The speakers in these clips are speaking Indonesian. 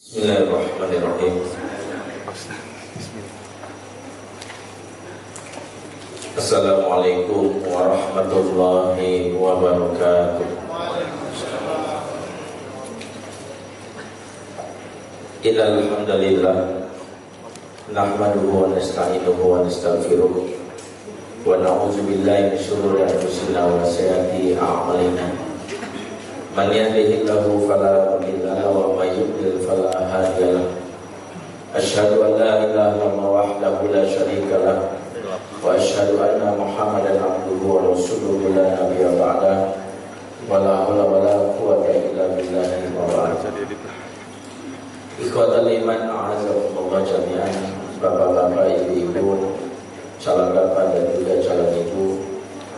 Bismillahirrahmanirrahim. Assalamualaikum warahmatullahi wabarakatuh. Innal hamdalillah nahmaduhu wa nasta'inuhu wa nastaghfiruh wa na'udzu billahi min shururi anfusina wa sayyiati a'malina. Man yahdihillahu fala mudilla lahu wa may yudlil fala hadiya lahu. Asyhadu an la ilaha illallah wahdahu la syarika lahu wa asyhadu anna Muhammadan abduhu wa rasuluhu la nabiyya ba'dahu wa la haula wa la quwwata illa billahi wa ba'd. Ikhwatal iman a'azakumullah jami'an. Bapak-bapak, ibu-ibu, calon bapak dan juga calon ibu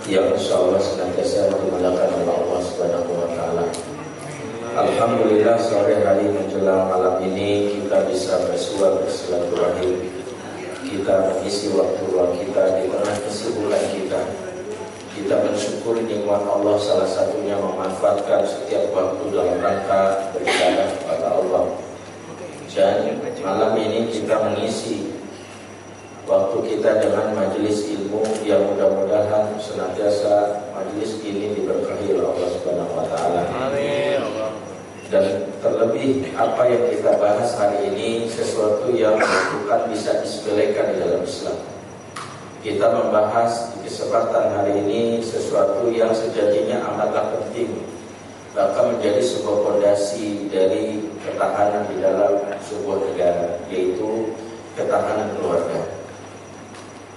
yang insyaallah senantiasa dimuliakan oleh Allah Subhanahu wa taala. Alhamdulillah, sore hari menjelang malam ini kita bisa bersua bersilaturahim. Kita mengisi waktu luang kita di tengah kesibukan kita. Kita mensyukuri nikmat Allah, salah satunya memanfaatkan setiap waktu dalam rangka beribadah kepada Allah. Dan malam ini kita mengisi waktu kita dengan majelis ilmu yang mudah-mudahan senantiasa majelis ini diberkahi oleh Allah Subhanahu wa taala. Amin. Dan terlebih apa yang kita bahas hari ini sesuatu yang bukan bisa disepelekan di dalam Islam. Kita membahas di kesempatan hari ini sesuatu yang sejatinya amatlah penting, bahkan menjadi sebuah fondasi dari ketahanan di dalam sebuah negara, yaitu ketahanan keluarga.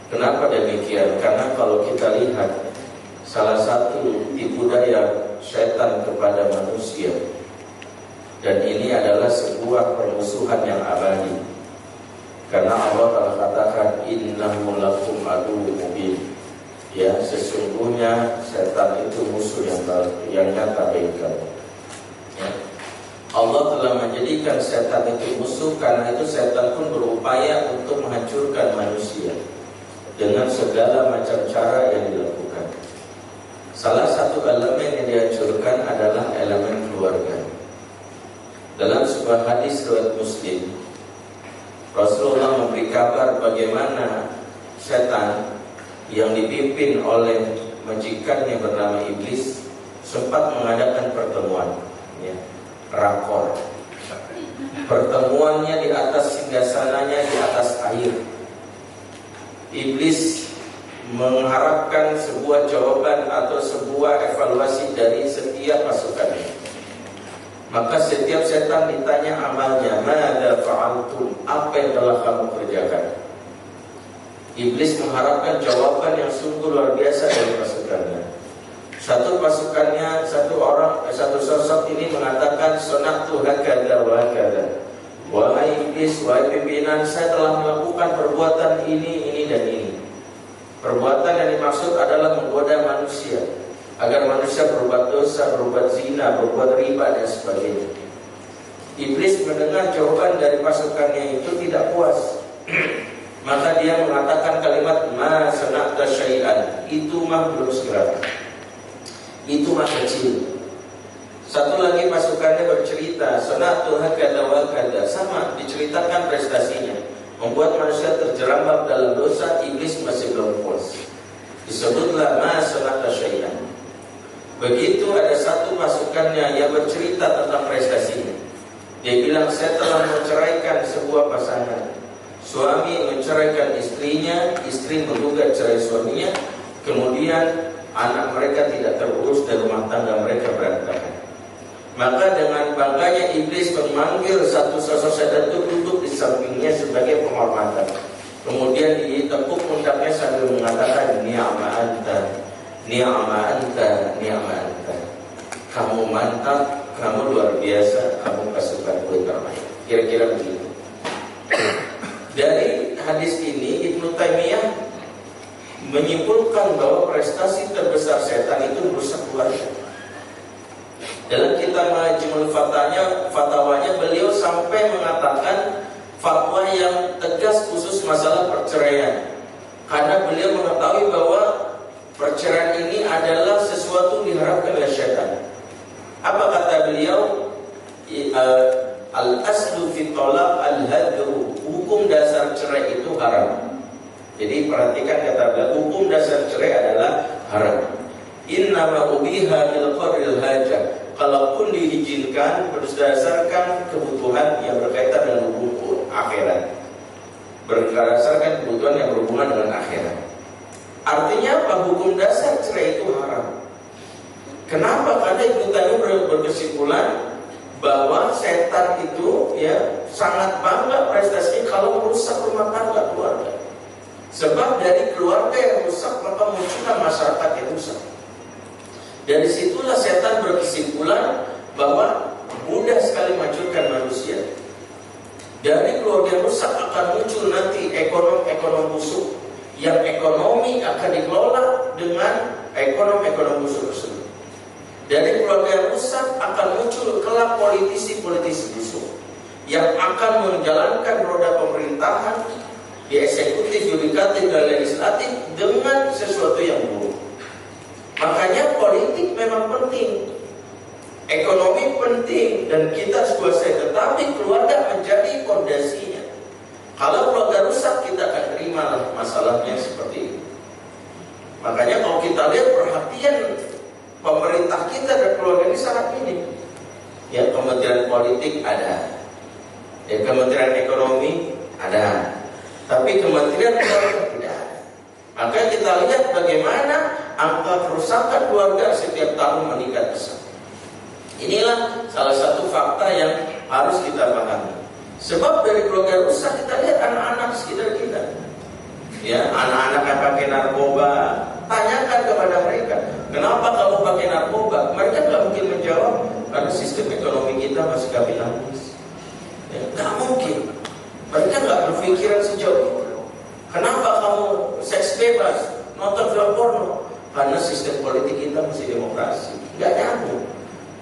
Kenapa demikian? Karena kalau kita lihat salah satu tipu daya setan kepada manusia, dan ini adalah sebuah permusuhan yang abadi. Karena Allah telah katakan innahu lakum aduwwun mubin. Ya, sesungguhnya setan itu musuh yang nyata bagi kamu. Ya. Allah telah menjadikan setan itu musuh, karena itu setan pun berupaya untuk menghancurkan manusia dengan segala macam cara yang dilakukan. Salah satu elemen yang dihancurkan adalah elemen keluarga. Dalam sebuah hadis riwayat Muslim, Rasulullah memberi kabar bagaimana setan yang dipimpin oleh majikannya bernama Iblis sempat mengadakan pertemuan, ya, rakor. Pertemuannya di atas singgasananya di atas air. Iblis mengharapkan sebuah jawaban atau sebuah evaluasi dari setiap pasukannya. Maka setiap setan ditanya amalnya, "Madza fa'altum?" Apa yang telah kamu kerjakan? Iblis mengharapkan jawaban yang sungguh luar biasa dari pasukannya. Satu pasukannya, satu sosok ini mengatakan, "Sonatu hakadza wa hakadza." Wahai Iblis, wahai pimpinan, saya telah melakukan perbuatan ini dan ini. Perbuatan yang dimaksud adalah menggoda manusia agar manusia berbuat dosa, berbuat zina, berbuat riba dan sebagainya. Iblis mendengar jawaban dari pasukannya itu tidak puas. Maka dia mengatakan kalimat ma sana'ta syai'an. Itu mah belum segera. Itu mah kecil. Satu lagi pasukannya bercerita sana'tu hakadza wa hakadza, sama diceritakan prestasinya. Membuat manusia terjerambab dalam dosa, Iblis masih belum puas. Disebutlah ma sana'ta syai'an. Begitu ada satu pasukannya yang bercerita tentang prestasinya. Dia bilang, saya telah menceraikan sebuah pasangan. Suami menceraikan istrinya, istri menggugat cerai suaminya. Kemudian anak mereka tidak terurus dan rumah tangga mereka berantakan. Maka dengan bangganya Iblis memanggil satu sosok setan itu duduk di sampingnya sebagai penghormatan. Kemudian ditepuk pundaknya sambil mengatakan, ni'ma anta, ni'ma anta, ni'ma anta. Kamu mantap, kamu luar biasa, kamu pasukanku yang terbaik. Kira-kira begitu. Dari hadis ini Ibnu Taimiyah menyimpulkan bahwa prestasi terbesar setan itu merusak keluarga. Dalam kitab Majmu'ul Fatawanya beliau sampai mengatakan fatwa yang tegas khusus masalah perceraian. Karena beliau mengetahui bahwa perceraian ini adalah sesuatu diharapkan oleh setan. Apa kata beliau? Al-aslu fi talaq al-hadru, hukum dasar cerai itu haram. Jadi perhatikan kata beliau, hukum dasar cerai adalah haram. Innama ubiha lil qadril hajah, kalaupun diizinkan berdasarkan kebutuhan yang berkaitan dengan hukum akhirat, berdasarkan kebutuhan yang berhubungan dengan akhirat. Artinya apa? Hukum dasar cerai itu haram. Kenapa? Karena Ibnu Taimiyah berkesimpulan bahwa setan itu ya sangat bangga prestasinya kalau merusak rumah tangga keluarga. Sebab dari keluarga yang rusak maka muncullah masyarakat yang rusak. Dari situlah setan berkesimpulan bahwa mudah sekali menghancurkan manusia. Dari keluarga yang rusak akan muncul nanti ekonom busuk, yang ekonomi akan dikelola dengan ekonom busuk tersebut. Dari keluarga yang rusak akan muncul kelak politisi busuk yang akan menjalankan roda pemerintahan di eksekutif, yudikatif, dan legislatif dengan sesuatu yang buruk. Makanya politik memang penting, ekonomi penting, dan kita harus kuasai. Tetapi keluarga menjadi fondasinya. Kalau keluarga rusak, kita akan terima masalahnya seperti itu. Makanya kalau kita lihat perhatian pemerintah kita dan keluarga ini sangat minim. Ya, Kementerian Politik ada, ya, Kementerian Ekonomi ada, tapi Kementerian Keluarga tidak ada. Maka kita lihat bagaimana angka kerusakan keluarga setiap tahun meningkat besar. Inilah salah satu fakta yang harus kita pahami. Sebab dari keluarga rusak, kita lihat anak-anak sekitar kita, ya, anak-anak yang pakai narkoba. Tanyakan kepada mereka, kenapa kamu pakai narkoba? Mereka nggak mungkin menjawab, karena sistem ekonomi kita masih kapitalis. Ya, nggak mungkin. Mereka nggak berpikiran sejauh itu. Kenapa kamu seks bebas, nonton film porno? Karena sistem politik kita masih demokrasi. Nggak nyambung.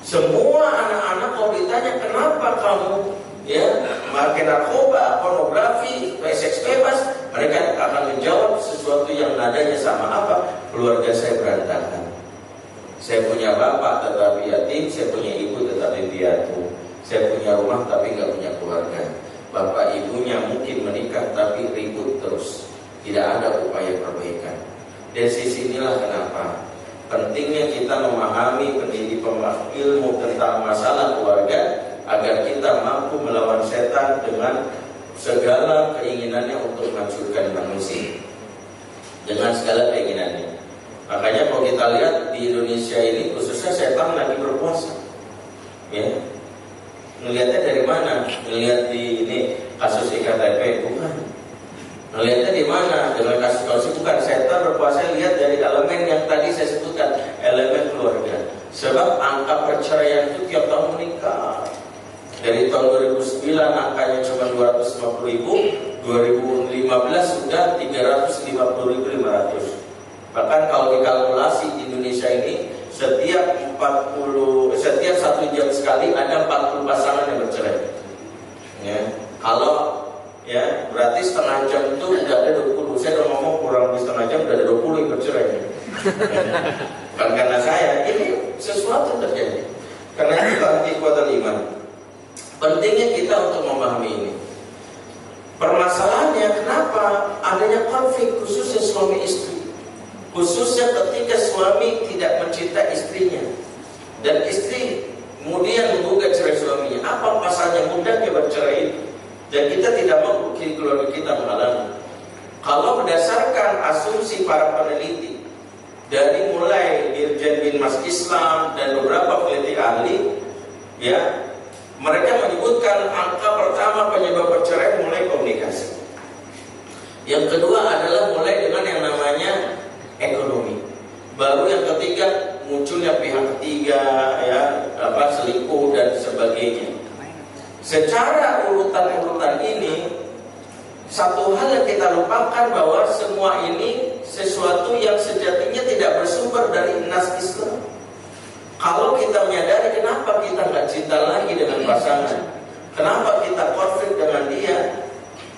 Semua anak-anak kalau ditanya kenapa kamu ya pakai narkoba, pornografi, seks bebas, mereka akan menjawab sesuatu yang nadanya sama. Apa? Keluarga saya berantakan. Saya punya bapak tetapi yatim, saya punya ibu tetapi piatu. Saya punya rumah tapi nggak punya keluarga. Bapak ibunya mungkin menikah tapi ribut terus, tidak ada upaya perbaikan. Dari sisi inilah kenapa pentingnya kita memahami pendidikan ilmu tentang masalah keluarga, agar kita mampu melawan setan dengan segala keinginannya untuk menghancurkan manusia, dengan segala keinginannya. Makanya kalau kita lihat di Indonesia ini, khususnya setan lagi berkuasa. Ya, melihatnya dari mana? Melihat di ini kasus iktp, bukan. Melihatnya di mana? Dengan kasus bukan. Setan berkuasa lihat dari elemen yang tadi saya sebutkan, elemen keluarga. Sebab angka perceraian itu tiap tahun meningkat. Dari tahun 2009 angkanya cuma 250.000, 2015 sudah 350.500. Bahkan kalau dikalkulasi di Indonesia ini setiap 1 jam sekali ada 40 pasangan yang bercerai. Ya, kalau ya berarti setengah jam itu udah ada 20. Saya udah ngomong kurang lebih setengah jam udah ada 20 yang bercerai. Bukan karena saya, ini sesuatu terjadi. Karena itu anti-kuatan iman. Pentingnya kita untuk memahami ini. Permasalahannya kenapa adanya konflik khususnya suami istri. Khususnya ketika suami tidak mencintai istrinya dan istri kemudian menggugat cerai suaminya. Apa pasalnya mudahnya bercerai itu? Dan kita tidak mau keluarga kita mengalami. Kalau berdasarkan asumsi para peneliti, dari mulai Dirjen Binmas Islam dan beberapa peneliti ahli, ya, mereka menyebutkan angka pertama penyebab perceraian mulai komunikasi. Yang kedua adalah mulai dengan yang namanya ekonomi. Baru yang ketiga munculnya pihak ketiga, ya, selingkuh dan sebagainya. Secara urutan-urutan ini, satu hal yang kita lupakan bahwa semua ini sesuatu yang sejatinya tidak bersumber dari nas Islam. Kalau kita menyadari kenapa kita nggak cinta lagi dengan pasangan, kenapa kita konflik dengan dia,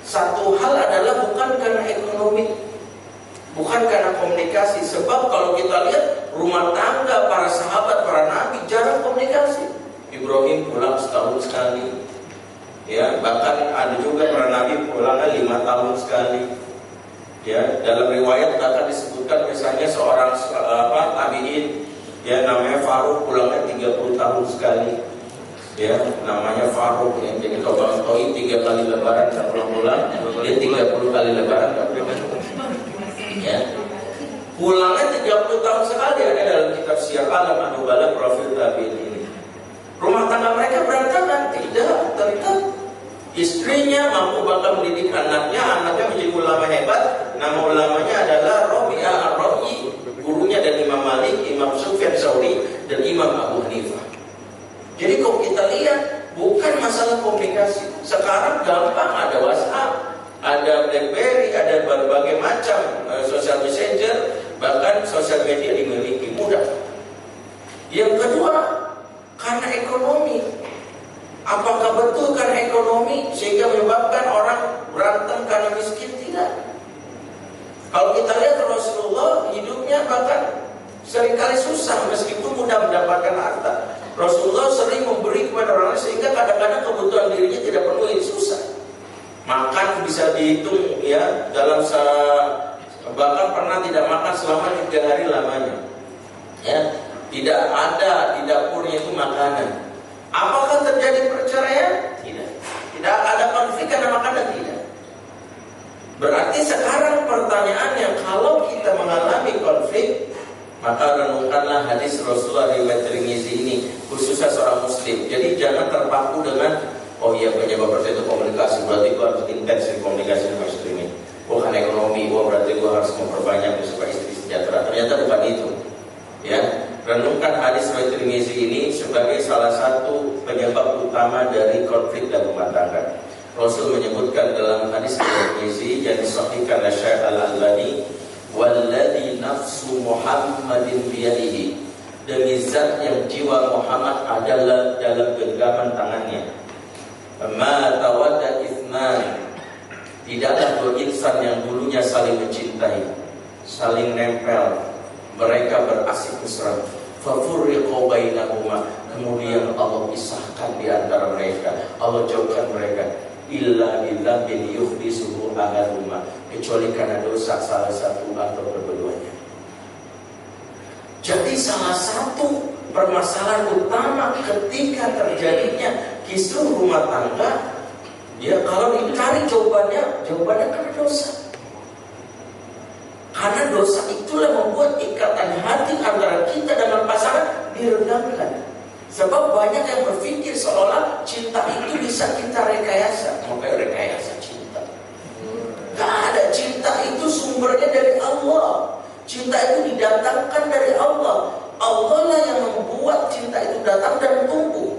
satu hal adalah bukan karena ekonomi, bukan karena komunikasi. Sebab kalau kita lihat rumah tangga para sahabat, para nabi jarang komunikasi. Ibrahim pulang setahun sekali, Ya, bahkan ada juga para nabi pulangnya 5 tahun sekali. Ya, dalam riwayat bahkan disebutkan misalnya seorang tabiin, ya namanya Faruk, pulangnya 30 tahun sekali. Ya, namanya Faruk ya. Jadi kalau Bang Toi 3 kali lebaran tak pulang, dia 30 kali lebaran tak pulang. Ya. Pulangnya 30 tahun sekali, ada dalam kitab Syiar Alam Anubala profil tabiin ini. Rumah tangga mereka berantakan? Tidak, tetap istrinya mampu bakal mendidik anaknya menjadi ulama hebat. Nama ulamanya adalah Rabi'ah Ar-Ra'i, gurunya dari Imam Malik, Imam Sufyan Tsauri, dan Imam Abu Hanifah. Jadi kalau kita lihat, bukan masalah komunikasi. Sekarang gampang, ada WhatsApp, ada BlackBerry, ada berbagai macam sosial messenger, bahkan sosial media dimiliki mudah. Yang kedua, karena ekonomi. Apakah betul karena ekonomi sehingga menyebabkan orang berantem karena miskin? Tidak. Kalau kita lihat Rasulullah hidupnya bahkan seringkali susah meskipun mudah mendapatkan harta. Rasulullah sering memberi kepada orang lain sehingga kadang-kadang kebutuhan dirinya tidak penuhi, susah. Makan bisa dihitung ya, bahkan pernah tidak makan selama 3 hari lamanya. Ya, tidak ada di dapurnya itu makanan. Apakah terjadi perceraian? Tidak. Tidak ada konflik karena makanan? Tidak. Berarti sekarang pertanyaannya, kalau kita mengalami konflik, maka renungkanlah hadis Rasulullah riwayat Tirmizi ini, khususnya seorang muslim. Jadi jangan terpaku dengan oh iya penyebab perceraian itu komunikasi, berarti gua harus intens komunikasi dengan muslimin. Bukan ekonomi, berarti gua harus memperbanyak supaya istri sejahtera. Ternyata bukan itu. Ya, renungkan hadis riwayat Tirmizi ini sebagai salah satu penyebab utama dari konflik dalam rumah tangga. Rasul menyebutkan dalam hadis riwayat Tirmizi yang disahihkan oleh Syekh Al-Albani, "Walladzi nafsu Muhammadin biyadihi." Demi zat yang jiwa Muhammad adalah dalam genggaman tangannya. Ma tawadda itsnan. Tidaklah dua insan yang dulunya saling mencintai, saling nempel, mereka berasik mesra, fafurriqu bainahuma, kemudian Allah pisahkan di antara mereka, Allah jauhkan mereka, illa bidzambin yuhdisuhu ahaduhuma, kecuali karena dosa salah satu atau kedua-duanya. Jadi salah satu permasalahan utama ketika terjadinya kisruh rumah tangga, ya kalau dicari jawabannya karena dosa. Karena dosa itulah membuat ikatan hati antara kita dengan pasangan diredamkan. Sebab banyak yang berpikir seolah cinta itu bisa kita rekayasa. Makanya rekayasa cinta. Gak ada, cinta itu sumbernya dari Allah. Cinta itu didatangkan dari Allah. Allah lah yang membuat cinta itu datang dan tumbuh.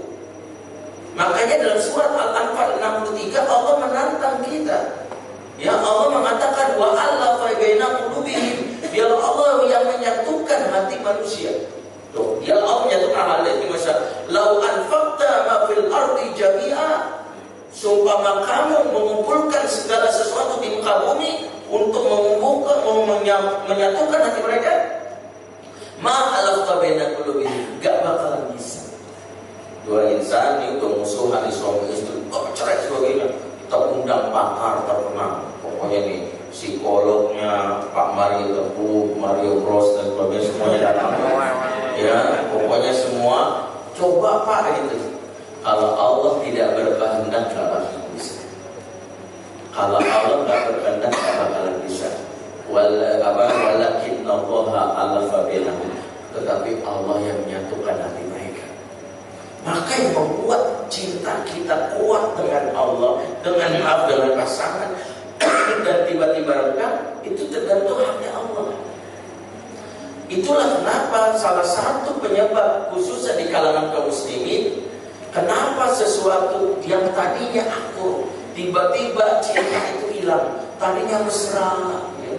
Makanya dalam surat Al-Anfal 63 Allah menantang kita. Ya, Allah mengatakan wa allafa baina qulubihim, dialah Allah yang menyatukan hati manusia. Tuh, dialah Allah menyatukan hal itu. Masa lau anfaqta ma fil ardi jami'a, seumpama kamu mengumpulkan segala sesuatu di muka bumi untuk menyatukan hati mereka, ma allafa baina qulubihim, gak bakalan bisa. Dua insan itu musuhan, suami istri, cerai sebagainya, kita undang pakar terkenal, pokoknya nih psikolognya Pak Mario Teguh, Mario Bros dan sebagainya semuanya datang. Ya, pokoknya semua coba Pak itu. Kalau Allah tidak berkehendak gak bakalan bisa. Kalau Allah gak berkehendak gak bakalan bisa. Walakin Allah alafa bainahum, tetapi Allah yang menyatukan hati mereka. Maka yang membuat cinta kita kuat dengan Allah, dengan pasangan, dan tiba-tiba renggang, itu tergantung hanya Allah. Itulah kenapa salah satu penyebab khususnya di kalangan kaum muslimin, kenapa sesuatu yang tadinya akur, tiba-tiba cinta itu hilang. Tadinya mesra, ya.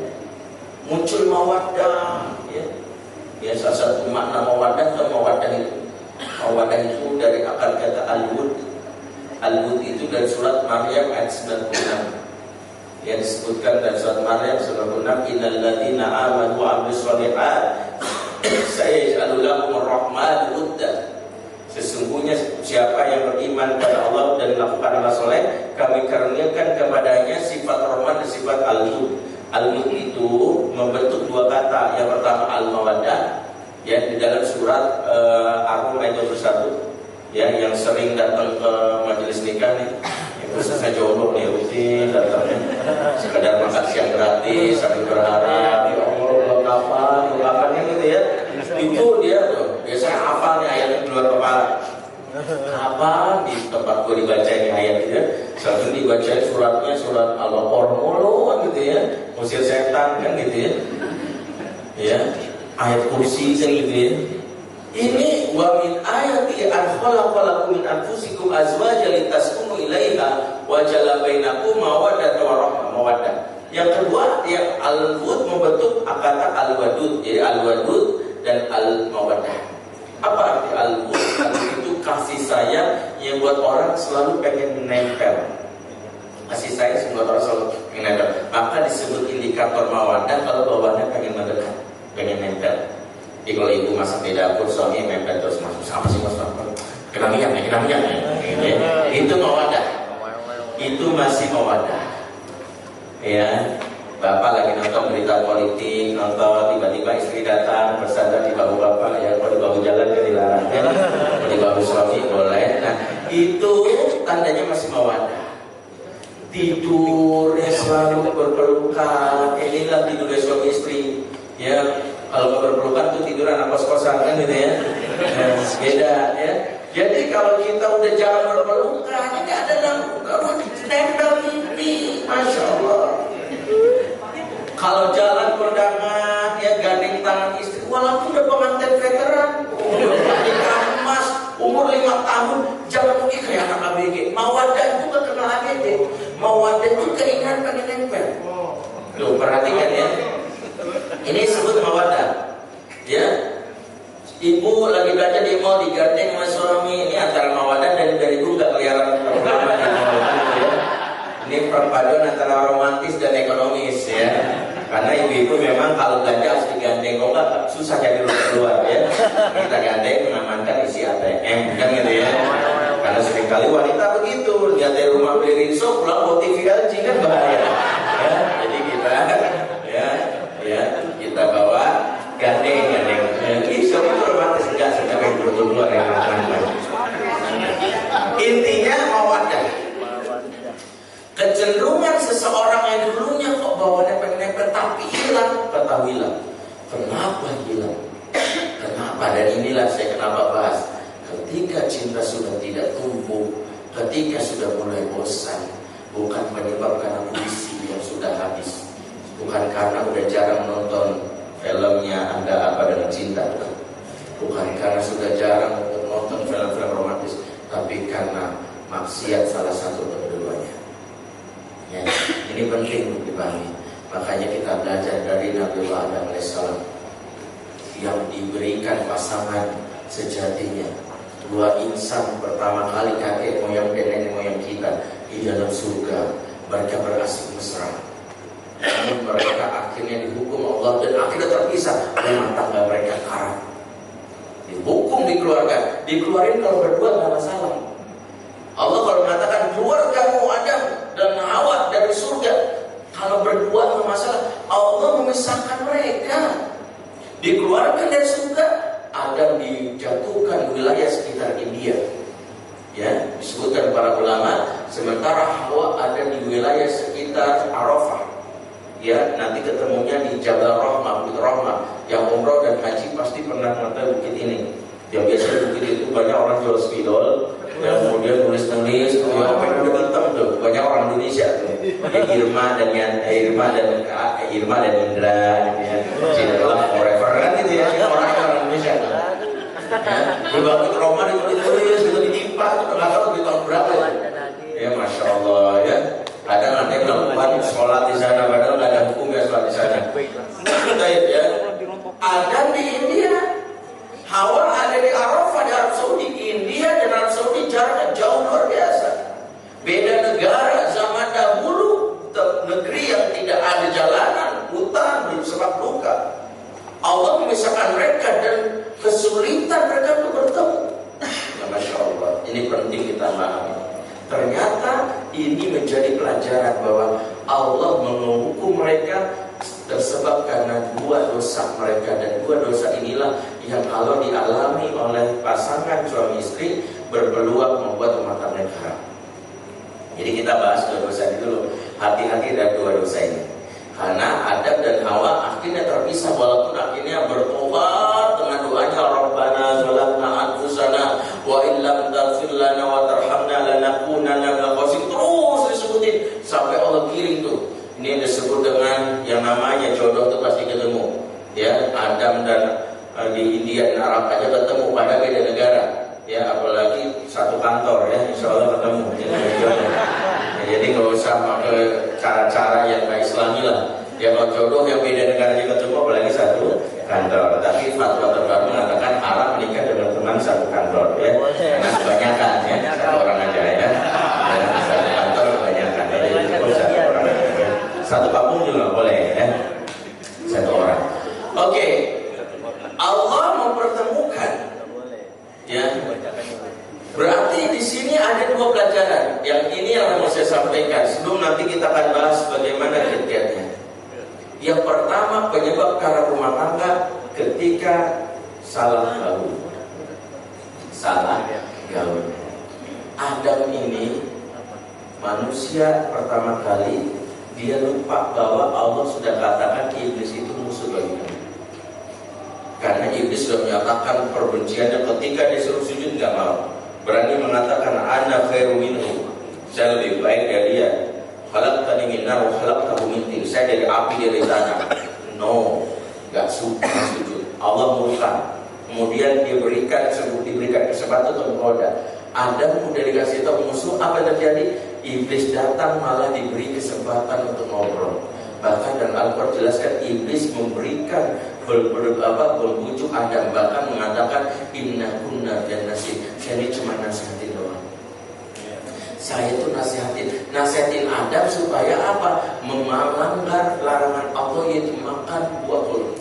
Muncul mawaddah, ya. Salah satu makna mawaddah itu. Mawaddah itu dari akar kata al-wud. Al-wud itu dari surat Maryam ayat 96. Yang disebutkan dari surat Maryam 96, innal ladzina amanu wa 'amilus shalihat sayaj'alu lahumur rahmanu wudda. Sesungguhnya siapa yang beriman pada Allah dan melakukan amal soleh, kami karuniakan kepadanya sifat rahman dan sifat al-mud. Al-mud itu membentuk dua kata. Yang pertama al-mawaddah, ya, di dalam surat Ar-Rum ayat 21, ya, yang sering datang ke majelis nikah nih, yang khususnya jomblo nih, rutin datangnya, sekedar makan siang gratis sambil berharap, ya Allah, kapan gitu ya. Itu dia tuh biasanya hafalnya ayat di luar kepala. Apa di tempat gue dibacain ayat itu, satu dibacain suratnya surat Al-Baqarah mulu gitu ya, musir setan kan gitu ya, ya ayat kursi kan gitu ya. Ini wa min ayati an khalaqalakum min anfusikum azwajan litaskunu ilaiha wa ja'ala bainakum mawaddatan wa rahmah. Mawaddah. Yang kedua, yang al-wadud membentuk kata al-wadud. Jadi al-wadud dan al-mawaddah. Apa arti al-wadud? Itu kasih sayang yang buat orang selalu pengen menempel. Kasih sayang yang buat orang selalu pengen nempel. Maka disebut indikator mawaddah kalau bawahnya pengen mendekat, pengen nempel. Jadi kalau ibu masak di dapur, suami mepet terus masuk, sama sih mas, kena minyak nih. Itu mawadah, itu masih mawadah. Ya, bapak lagi nonton berita politik, nonton tiba-tiba istri datang bersandar di bahu bapak, ya kalau di bahu jalan kan dilarang, ya. Kalau di bahu suami boleh. Nah, itu tandanya masih mawadah. Tidurnya selalu berpelukan, inilah tidurnya suami istri, ya. Kalau berpelukan tuh tiduran apa kos-kosan kan gitu ya. Beda ya. Jadi kalau kita udah jarang berpelukan, ini ada nempel mimpi, masya Allah. Kalau jalan kondangan ya gandeng tangan istri, walaupun udah pengantin veteran, udah emas, umur 5 tahun, jangan mungkin kayak anak ABG. Mawadah itu gak kenal ABG. Mawadah itu keinginan pengen nempel. Loh, perhatikan ya. Ini disebut mawadah. Ya. Ibu lagi belajar di mall digandeng sama suami, ini antara mawadah dan dari ibu enggak kelihatan pertama di mall ya. Ini perpaduan antara romantis dan ekonomis ya. Karena ibu-ibu memang kalau belanja harus digandeng, kok enggak susah jadi keluar ya. Kita gandeng mengamankan isi ATM kan gitu ya. Karena seringkali wanita begitu, lihat dari rumah beli rinso pulang bawa TV LG kan bahaya. Ya, jadi kita ya kita bawa gandeng. Ini suami itu romantis enggak sampai keluar ya. Intinya mawadah. Kecenderungan seseorang yang dulunya kok bawaannya pengen nempel tapi hilang, ketahuilah kenapa hilang. Kenapa? Dan inilah saya kenapa bahas. Ketika cinta sudah tidak tumbuh, ketika sudah mulai bosan, bukan penyebab karena puisi yang sudah habis. Bukan karena udah jarang nonton filmnya Anda Apa Dengan Cinta, bukan karena sudah jarang nonton film-film romantis, tapi karena maksiat salah satu atau keduanya. Ya, ini penting untuk dipahami. Makanya kita belajar dari Nabi Adam alaihissalam yang diberikan pasangan sejatinya. Dua insan pertama kali kakek moyang dan nenek moyang kita di dalam surga, mereka berasik mesra. Namun mereka akhirnya dihukum Allah dan akhirnya terpisah. Rumah tangga mereka karam. Dihukum dikeluarkan. Dikeluarin kalau berdua nggak masalah. Allah kalau mengatakan keluar kamu Adam dan Hawa dari surga, kalau berdua nggak masalah. Allah memisahkan mereka. Dikeluarkan dari surga. Adam dijatuhkan wilayah sekitar India. Ya, disebutkan para ulama. Sementara Hawa ada di wilayah sekitar Arafah. Ya, nanti ketemunya di Jabal Rahmah, Bukit Rahmah. Yang umroh dan haji pasti pernah mengetahui bukit ini. Yang biasanya bukit itu banyak orang jual spidol, yang kemudian nulis-nulis, apa yang udah hitam tuh, banyak orang Indonesia tuh. Ya, Irma dan Indra, ya, Cinta Forever kan gitu ya, orang Indonesia tuh. Ya, di Bukit Rahmah ditulis, itu ditimpa, itu nggak tahu di tahun berapa ya. Ya, masya Allah ya. Kadang ada yang melakukan sholat di sana, padahal nggak ada hukum ya sholat di sana. Ya. Adam di India, Hawa ada di Arafah di Arab Saudi. India dan Arab Saudi jaraknya jauh luar biasa. Beda negara zaman dahulu, negeri yang tidak ada jalanan, hutan, sebab luka. Allah memisahkan mereka dan kesulitan mereka untuk bertemu. menjadi pelajaran bahwa Allah menghukum mereka tersebab karena dua dosa mereka, dan dua dosa inilah yang kalau dialami oleh pasangan suami istri berpeluang membuat rumah tangga haram. Jadi kita bahas dua dosa ini dulu. Hati-hati dari dua dosa ini. Karena Adam dan Hawa akhirnya terpisah, walaupun akhirnya bertobat dengan doanya Rabbana zalamna anfusana wa illam taghfir lana wa tarhamna lanakunanna minal khasirin. Terus disebutin sampai Allah giring tuh. Ini disebut dengan yang namanya jodoh itu pasti ketemu. Ya, Adam dan di India dan Arab aja ketemu pada beda negara. Ya, apalagi satu kantor ya, insya Allah ketemu. Jadi nggak usah pakai cara-cara yang nggak Islami lah. Ya kalau jodoh yang beda negaranya ketemu, apalagi satu kantor. Tapi fatwa terbaru mengatakan haram menikah dengan teman satu kantor ya. Karena kebanyakan ya, satu orang aja ya. Dan satu kantor kebanyakan. Jadi cukup satu orang aja. Ya. Satu kampung juga boleh ya. Satu orang. Oke. Allah mempertemukan. Ya. Berarti di sini ada dua pelajaran. Yang ini yang mau saya sampaikan. Sebelum nanti kita akan bahas bagaimana kiat-kiatnya. Yang pertama, penyebab karam rumah tangga ketika salah gaul. Salah gaul. Adam ini manusia pertama kali dia lupa bahwa Allah sudah katakan iblis itu musuh bagi kami. Karena iblis sudah menyatakan perbenciannya ketika disuruh sujud nggak mau. Berani mengatakan ana khairu minhu, saya lebih baik dari dia. Khalaqtani min nar wa khalaqtahu min tin, saya dari api dari tanah. No, enggak suka sujud. Allah murka. Kemudian diberikan kesempatan untuk menggoda. Adam udah dikasih tahu musuh, apa yang terjadi? Iblis datang malah diberi kesempatan untuk ngobrol. Bahkan dan Al-Quran jelaskan iblis memberikan membujuk Adam, bahkan mengatakan inna kunna dan nasib. Saya ini cuma nasihatin doang. Saya itu nasihatin Adam supaya apa? Melanggar larangan Allah, yaitu makan buah kurma.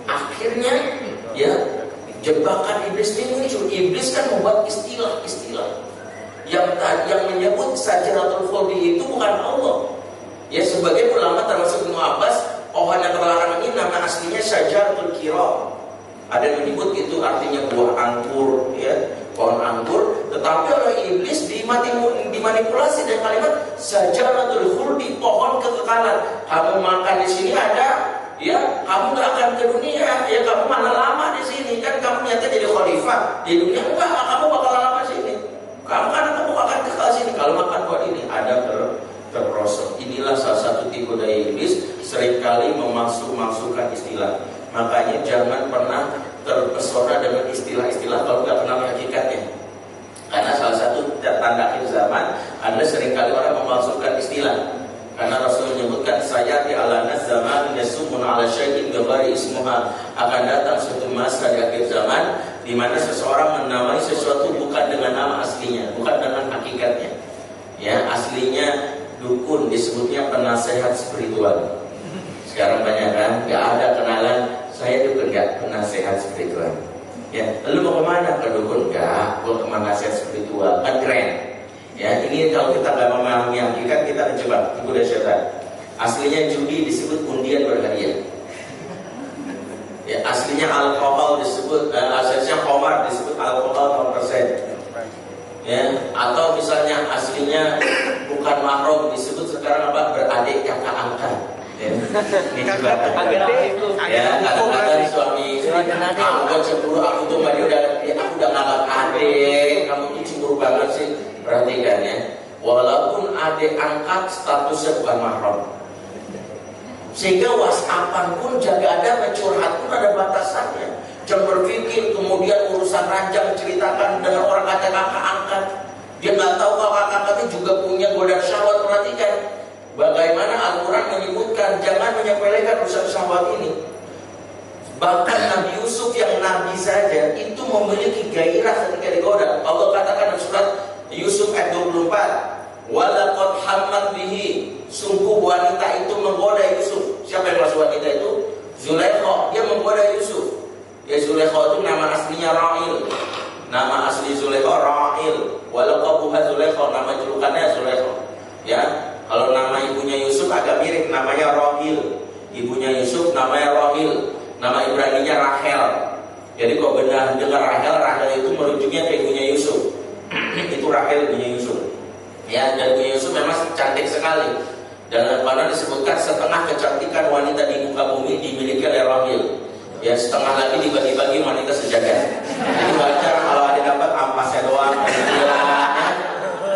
Akhirnya ya jebakan iblis ini muncul. Iblis kan membuat istilah-istilah yang menyebut Sajaratul Khuldi itu bukan Allah. Ya, sebagai ulama termasuk Ibnu Abbas, pohon yang terlarang ini nama aslinya Sajaratul Kiram. Ada yang menyebut itu artinya buah anggur, ya, pohon anggur. Tetapi oleh iblis dimanipulasi dengan kalimat Sajaratul Khuldi, pohon kekekalan. Kamu makan di sini ada, ya, kamu nggak akan ke dunia, ya, kamu mana lama di sini, kan kamu nyata jadi khalifah di dunia, enggak, kamu bakal lama di sini. Kamu akan kekal sini kalau makan buah ini. Ada terprosok. Inilah salah satu tipu daya iblis, seringkali memasukkan istilah. Makanya jangan pernah terpesona dengan istilah-istilah kalau nggak kenal hakikatnya. Karena salah satu tanda akhir zaman adalah seringkali orang memasukkan istilah. Karena Rasul menyebutkan sayati ala nas zaman yasumun ala syai'in ghairi ismuha, akan datang suatu masa di akhir zaman di mana seseorang menamai sesuatu bukan dengan nama aslinya, bukan dengan hakikatnya. Ya, aslinya dukun, disebutnya penasehat spiritual. Sekarang banyak kan, nggak ada kenalan, saya dukun nggak, penasehat spiritual. Ya, lalu mau kemana? Ke dukun? Nggak, gue ke penasehat spiritual, kan keren. Ya, ini kalau kita nggak memahami hakikat, kita terjebak tipu daya setan. Aslinya judi disebut undian berhadiah. Ya, aslinya alkohol disebut, aslinya khamar disebut alkohol 0%. Ya, atau misalnya aslinya bukan mahram disebut sekarang apa? Beradik kakak angkat. Ya, ini juga ya, kadang-kadang suami aku cemburu, aku tuh dia aku udah nganggap adik, kamu tuh cemburu banget sih. Perhatikan ya, walaupun adik angkat statusnya bukan mahram, sehingga whatsappan pun jaga ada, curhat pun ada batasannya. Jangan berpikir kemudian urusan ranjang ceritakan dengan orang kata kakak angkat. Dia nggak tahu kalau kakak angkat itu juga punya godaan syahwat. Perhatikan bagaimana Al-Quran menyebutkan jangan menyepelekan urusan syahwat ini. Bahkan Nabi Yusuf yang nabi saja itu memiliki gairah ketika digoda. Allah katakan dalam surat Yusuf ayat 24, walaqad hammat bihi, sungguh wanita itu menggoda Yusuf. Siapa yang maksud wanita itu? Zulaikha, dia menggoda Yusuf. Ya, Zulaikha itu nama aslinya Ra'il. Nama asli Zulaikha Ra'il. Walaqabuha Zulaikha, nama julukannya Zulaikha. Ya, agak mirip, namanya Rohil. Ibunya Yusuf namanya Rohil, nama Ibraninya Rahel. Jadi kalau benar dengar Rahel, Rahel itu merujuknya ke ibunya Yusuf. Itu Rahel ibunya Yusuf. Ya, dan ibunya Yusuf memang cantik sekali. Dan karena disebutkan setengah kecantikan wanita di muka bumi dimiliki oleh Rohil. Ya, setengah lagi dibagi-bagi wanita sejagat. Jadi wajar kalau ada dapat ampasnya doang.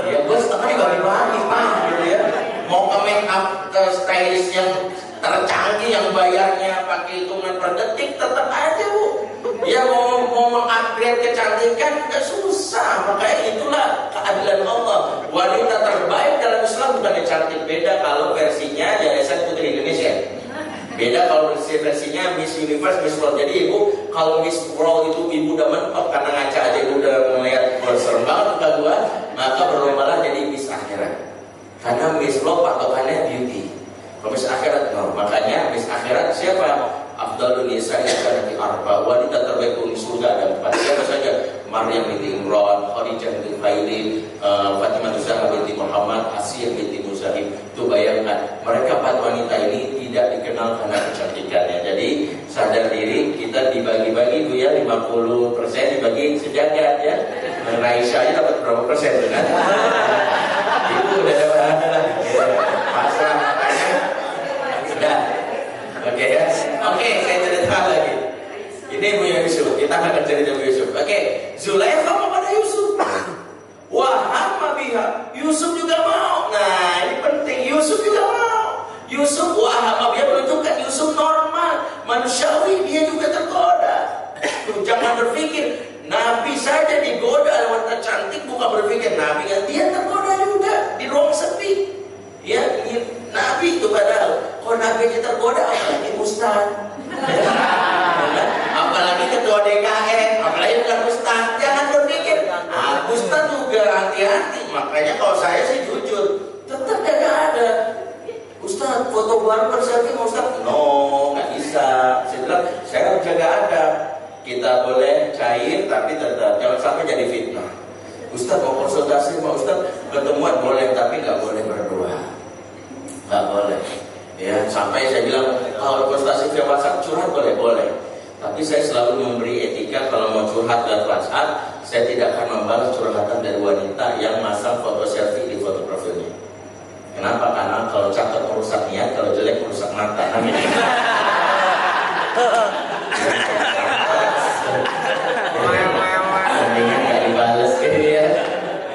Ya, gue setengah dibagi-bagi, Pak, gitu ya. Mau ke make up, ke stylist yang tercanggih, yang bayarnya pakai hitungan per detik, tetap aja, Bu. Ya, mau mengupgrade kecantikan gak susah. Makanya itulah keadilan Allah. Wanita terbaik dalam Islam bukan cantik, beda kalau versinya Yayasan Putri Indonesia. Beda kalau versinya Miss Universe, Miss World. Jadi ibu, kalau Miss World itu ibu udah mentok karena ngaca aja ibu udah melihat serem banget muka gua, maka berlombalah jadi Miss Akhirat. Karena Miss World patokannya beauty. Kalau Miss Akhirat, no. Makanya Miss Akhirat siapa? Afdalun Nisa Isyarati Arba, wanita terbaik di surga ada 4. Siapa saja? Maryam binti Imran, Khadijah binti Khailid, Fatimah Zahra binti Muhammad, Asiyah binti Muzahib. Itu bayangkan, mereka 4 wanita ini tidak dikenal karena kecantikannya. Jadi sadar diri, kita dibagi-bagi Bu ya, 50% dibagi sejagat ya. Raisya aja dapat berapa persen kan? Itu udah dapat pasrah makanya sudah. Oke ya. Oke, saya cerita lagi. Ini Bu Yusuf, kita akan cerita Bu Yusuf. Oke, Zulaikha mau pada Yusuf. Waham biha, Yusuf juga mau. Nah, ini penting, Yusuf juga mau. Yusuf waham biha menunjukkan Yusuf normal, manusiawi, dia juga tergoda. Jangan berpikir Nabi saja digoda wanita cantik, bukan berpikir Nabi kan dia tergoda juga di ruang sepi. Ya, Nabi itu padahal kalau Nabi aja tergoda, apalagi Ustaz. Apalagi ketua DKM, apalagi bukan Ustaz. Jangan berpikir, Ustaz juga hati-hati. Makanya kalau saya sih jujur, tetap gak ada. Ustaz, foto bareng selfie mau Ustaz? No, nggak bisa. Saya bilang, saya harus jaga adab. Kita boleh cair, tapi tetap jangan sampai jadi fitnah. Ustaz mau konsultasi sama Ustaz, ketemuan boleh, tapi nggak boleh berdua. Nggak boleh. Ya, sampai saya bilang kalau konsultasi via WhatsApp curhat boleh. Tapi saya selalu memberi etika kalau mau curhat lewat WhatsApp, saya tidak akan membalas curhatan dari wanita yang masang foto selfie di foto profilnya. Kenapa? Karena kalau cakep merusak niat, kalau jelek merusak mata. Mendingan nggak dibales gitu ya.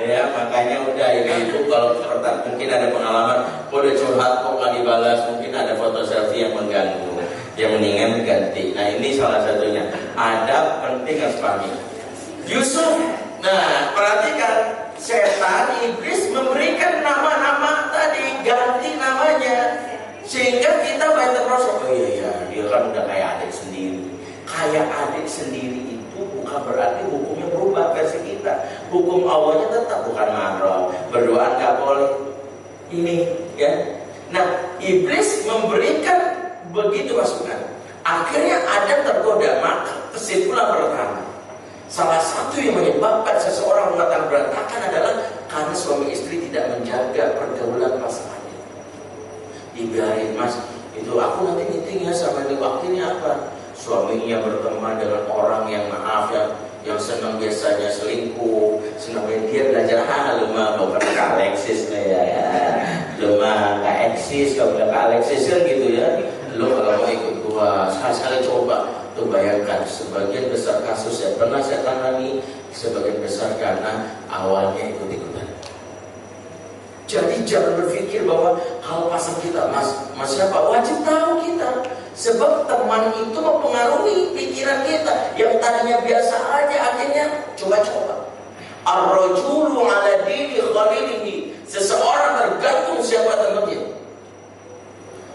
Ya, makanya udah ibu-ibu kalau mungkin ada pengalaman, udah curhat kok nggak dibalas, mungkin ada foto selfie yang mengganggu. Ya mendingan ganti. Nah ini salah satunya. Adab penting harus pahami. Yusuf, nah perhatikan, setan iblis memberikan nama-nama tadi, ganti namanya, sehingga kita baca terus. Oh iya, dia kan udah kayak adik sendiri. Kayak adik sendiri itu bukan berarti hukumnya berubah versi kita. Hukum awalnya tetap bukan mahram, berdoa nggak boleh. Ini ya. Nah iblis memberikan begitu masukan. Akhirnya Adam tergoda. Maka kesimpulan pertama, salah satu yang menyebabkan seseorang mengatakan berantakan adalah karena suami istri tidak menjaga pergaulan pasangannya. Dibiarin, Mas, itu aku nanti meeting ya sama ini, waktunya apa? Suaminya berteman dengan orang yang maaf yang senang biasanya selingkuh, senang dia belajar lu mah gak pernah ke Alexis ya, lu mah gak eksis, gak pernah ke Alexis kan gitu ya. Lu kalau mau ikut gua sekali-sekali coba. Tuh bayangkan sebagian besar kasus yang pernah saya tangani, sebagian besar karena awalnya ikut-ikutan. Jadi jangan berpikir bahwa hal pasang kita, mas siapa, wajib tahu kita. Sebab teman itu mempengaruhi pikiran kita. Yang tadinya biasa aja akhirnya coba-coba. Ar-rajulu ala dini khalilihi. Seseorang tergantung siapa temannya.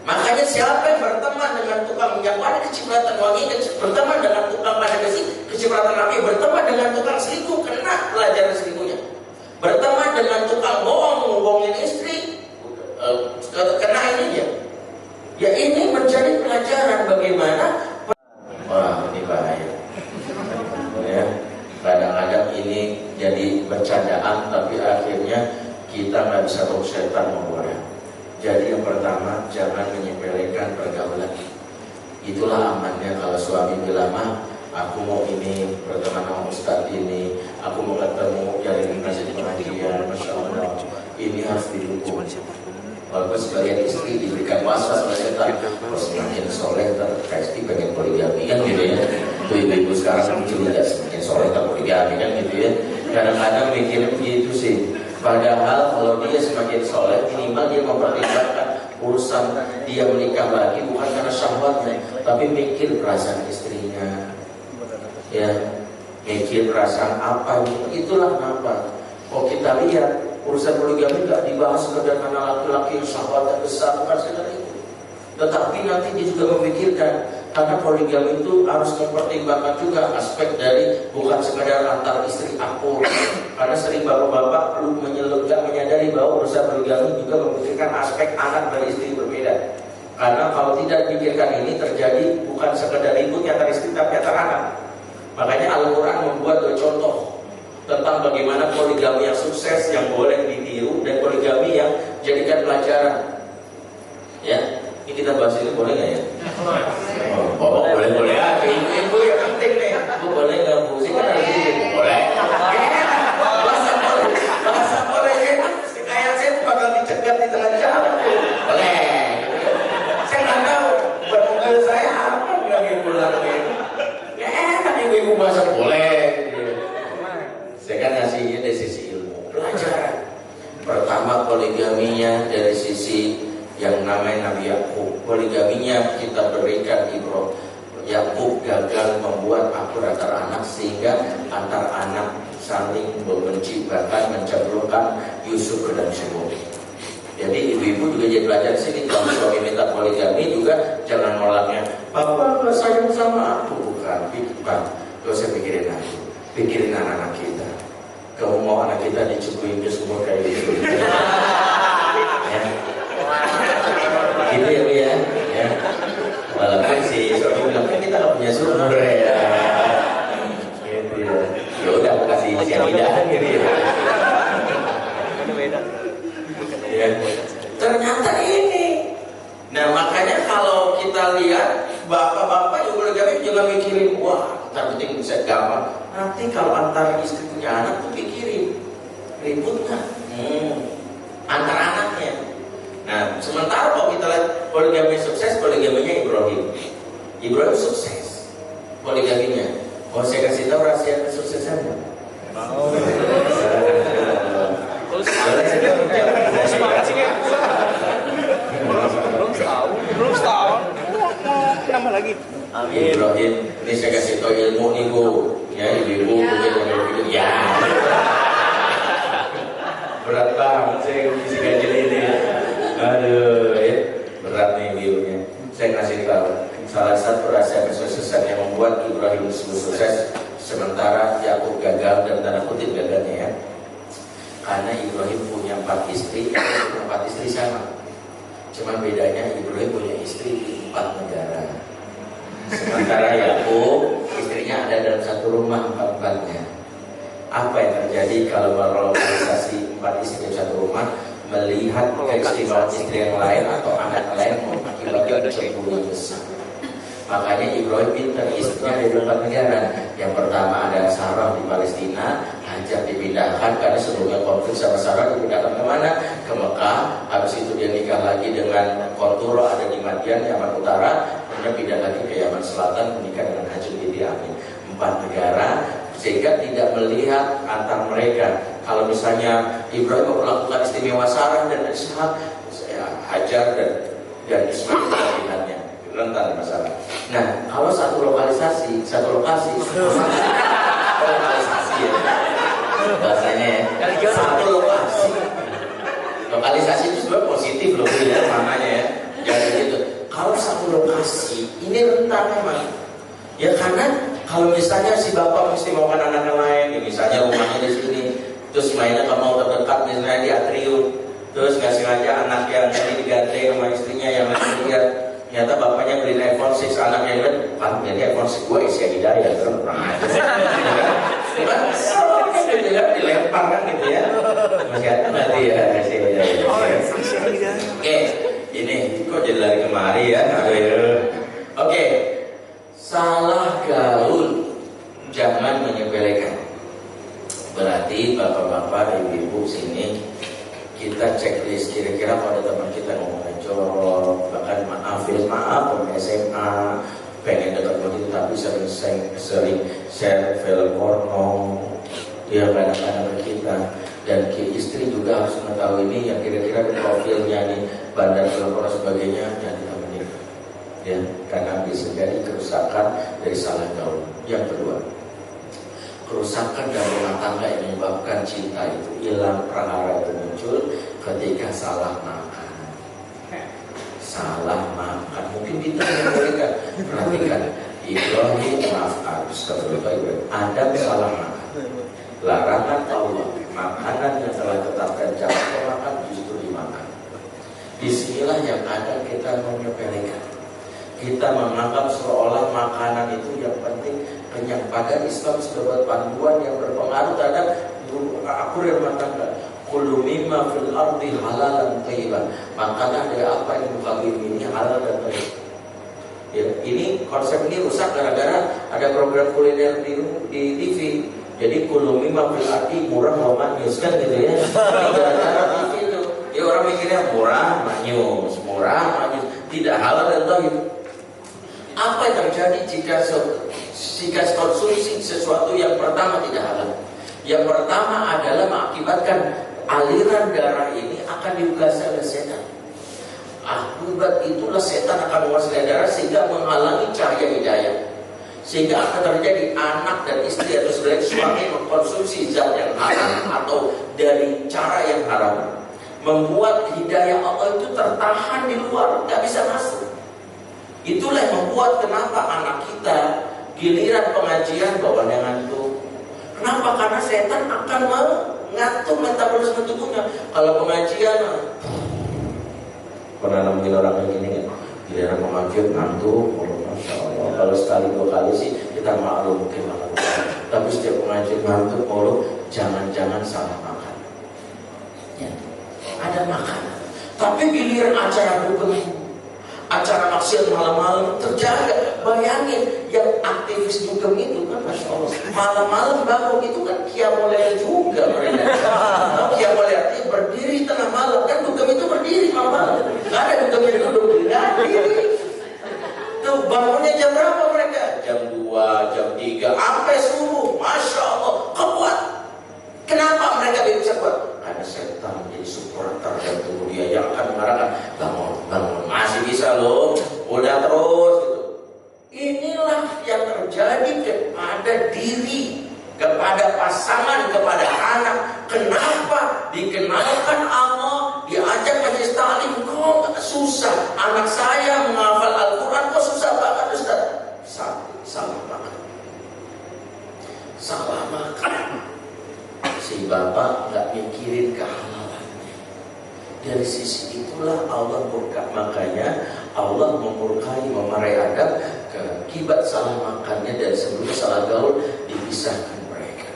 Makanya siapa yang berteman dengan tukang minyak wangi kecipratan wangi, berteman dengan tukang pada besi kecipratan api, berteman dengan tukang selingkuh kena pelajaran selingkuhnya, berteman dengan tukang bohongin istri kena ininya. Ya ini menjadi pelajaran bagaimana. Wah ini bahaya. Ya, kadang-kadang ini jadi bercandaan tapi akhirnya kita nggak bisa tahu setan membuat. Jadi yang pertama, jangan menyepelekan pergaulan. Itulah amannya kalau suami bilang, "Mah, aku mau ini berteman sama Ustadz ini, aku mau ketemu jaring kasih pengajian, Masya Allah, ini harus didukung." Walaupun sebagian istri diberikan waswas oleh setan, kalau semakin soleh terkait pengen poligami kan gitu ya. Tuh ibu-ibu sekarang curiga semakin soleh tak poligami kan gitu ya. Kadang-kadang mikir begitu sih. Padahal kalau dia semakin soleh, minimal dia mempertimbangkan urusan dia menikah lagi bukan karena syahwatnya, tapi mikir perasaan istrinya, ya, mikir perasaan apa gitu. Itulah kenapa. Kalau kita lihat urusan poligami nggak dibahas sekedar karena laki-laki yang syahwatnya besar, bukan sekedar itu. Tetapi nanti dia juga memikirkan, karena poligami itu harus mempertimbangkan juga aspek dari bukan sekadar antar istri akur. Karena sering bapak-bapak perlu menyadari bahwa urusan poligami juga memikirkan aspek anak dari istri berbeda. Karena kalau tidak dipikirkan ini terjadi bukan sekadar ribut antar istri tapi antar anak. Makanya Al-Quran membuat 2 contoh tentang bagaimana poligami yang sukses yang boleh ditiru dan poligami yang jadikan pelajaran. Ya. Ini kita bahas ini boleh nggak ya? Oh, boleh aja. Ibu yang penting nih. Bu boleh nggak bu? Sih kan harus ini. Boleh. Bahasa boleh ya. Kayak saya bakal dicegat di tengah jalan. Boleh. Saya nggak tahu. Buat mobil saya apa bilang ibu lakuin. Ya enak ibu bahasa boleh. Saya kan ngasihnya dari sisi ilmu, pelajaran. Pertama poligaminya dari sisi yang namanya Nabi Yakub. Poligaminya kita berikan Ibrahim. Yakub gagal membuat akur antar anak sehingga antar anak saling membenci, bahkan mencenderungkan Yusuf ke dalam sumur. Jadi ibu-ibu juga jadi belajar sini. Kalau suami minta poligami juga jangan nolaknya. Papa nggak sayang sama aku, bukan. Gak usah pikirin aku, pikirin anak-anak kita. Kamu mau anak kita dicukuin ke sumur kayak gitu? Ya. Gitu ya Bu ya, ya. Walaupun si suami bilang kan kita nggak punya sumur ya, gitu ya. Ya udah aku kasih cyanida gitu ya. Ya. Ternyata ini. Nah makanya kalau kita lihat bapak-bapak juga jangan mikirin wah ntar penting bisa gampang. Nanti kalau antar istri punya anak tuh pikirin ribut nggak? Antar anaknya. Nah, sementara kalau kita lihat poligami sukses, poligaminya Ibrahim. Ibrahim sukses poligaminya. Mau saya kasih tahu rahasia kesuksesannya? Mau. Belum setahun. Nambah lagi. Amin. Ibrahim, ini saya kasih tahu ilmu nih Bu. Ya, ibu-ibu mungkin ya. Berat banget saya ngisi ganjil ini. Aduh, ya. Berat nih ilmunya. Saya ngasih tahu salah satu rahasia kesuksesan yang membuat Ibrahim sukses sementara Yakub gagal dan tanda kutip gagalnya ya. Karena Ibrahim punya 4 istri, 4 istri sama. Cuman bedanya Ibrahim punya istri di 4 negara. Sementara Yakub istrinya ada dalam satu rumah 4-4-nya. Apa yang terjadi kalau merelokalisasi 4 istri dalam satu rumah? Melihat keistimewaan istri yang lain atau anak lain mengakibatkan cemburu besar. Makanya Ibrahim pintar, istrinya ada 4 negara. Yang pertama ada Sarah di Palestina, Hajar dipindahkan karena sebelumnya konflik sama Sarah dipindahkan kemana? Ke Mekah. Habis itu dia nikah lagi dengan Qurra ada di Madian, Yaman Utara. Kemudian pindah lagi ke Yaman Selatan, menikah dengan Hajar binti Amin. 4 negara, sehingga tidak melihat antar mereka. Kalau misalnya Ibrahim memperlakukan istimewa Sarah dan Ishak, Hajar dan Ismail pilihannya rentan masalah. Nah, kalau satu lokasi, lokalisasi ya, bahasanya ya, satu lokalisasi itu sebenarnya positif loh ya, maknanya ya, jangan gitu. Kalau satu lokasi, ini rentan memang. Ya karena kalau misalnya si bapak mesti mau kan anak yang lain, ya misalnya rumahnya di sini, terus mainnya kamu mau terdekat misalnya di atrium, terus nggak sengaja anak yang ini digandeng sama istrinya yang lain lihat, ternyata bapaknya beli iPhone 6, anaknya lihat, jadi iPhone 6 gue isi hidayah, terus kurang aja. Dilempar kan gitu ya, masih ada nanti ya isi hidayah. Oke, ini kok jadi lari kemari ya? Oke, salah gaul jangan menyepelekan. Berarti bapak-bapak, ibu-ibu sini kita checklist kira-kira pada teman kita ngomongin jorok, bahkan maaf SMA pengen dekat begitu tapi sering share film porno, dia kadang-kadang ke kita. Dan ke istri juga harus mengetahui ini yang kira-kira di profilnya nih bandar film porno sebagainya, jangan ditemenin ya, karena bisa jadi kerusakan dari salah gaul. Yang kedua, kerusakan dalam rumah tangga yang menyebabkan cinta itu hilang, prahara itu muncul ketika salah makan. Salah makan, mungkin ditanya mereka, perhatikan Ibrahim maaf, ada salah makan. Larangan Allah, makanan yang telah tetapkan jangan makan justru dimakan. Disinilah yang ada kita menyepelekan. Kita menganggap seolah makanan itu yang penting kenyang. Padahal Islam sudah buat panduan yang berpengaruh terhadap akur rumah tangga. Kullu mimma fil ardi halalan thayyiban. Makanan dari apa yang muka bumi ini halal dan baik. Ya, ini konsep ini rusak gara-gara ada program kuliner di TV. Jadi kullu mimma fil ardi murah wa manyus kan gitu ya. Gara-gara TV itu. Ya orang mikirnya murah manyus, tidak halal dan baik. Apa yang terjadi jika konsumsi sesuatu yang pertama tidak halal? Yang pertama adalah mengakibatkan aliran darah ini akan diugaskan oleh setan. Akibat itulah setan akan menguasai darah sehingga menghalangi cahaya hidayah. Sehingga akan terjadi anak dan istri atau saudara suami mengkonsumsi zat yang haram atau dari cara yang haram, membuat hidayah Allah itu tertahan di luar, nggak bisa masuk. Itulah yang membuat kenapa anak kita giliran pengajian bawaannya ngantuk. Kenapa? Karena setan akan mengatur metabolisme tubuhnya. Kalau pengajian, pernah nemuin orang kayak gini kan? Giliran pengajian ngantuk, Masya Allah. Kalau sekali dua kali sih kita maklum mungkin malah. Tapi setiap pengajian ngantuk, jangan-jangan salah makan. Ya. Ada makanan. Tapi giliran acara dugem, acara maksiat malam-malam terjaga. Bayangin yang aktivis dugem itu kan, Masya Allah, malam-malam bangun itu kan kiamolel juga mereka. Kiamolel artinya berdiri tengah malam, kan dugem itu berdiri malam-malam. Gak ada dugem yang duduk, berdiri. Tuh bangunnya jam berapa mereka? Jam 2, jam 3, sampai subuh. Masya Allah, kuat. Kenapa mereka bisa kuat? Ada setan jadi supporter dan tubuh dia yang akan mengarahkan bangun, masih bisa loh, udah terus gitu. Inilah yang terjadi kepada diri, kepada pasangan, kepada anak. Kenapa dikenalkan Allah, diajak majelis taklim, kok susah? Anak saya menghafal Al-Quran kok susah banget Ustaz? Salah makan. Salah makan. Si bapak nggak mikirin kehalalannya. Dari sisi itulah Allah murka. Makanya Allah memurkai, memarahi Adam akibat salah makannya dan sebelum salah gaul dipisahkan mereka.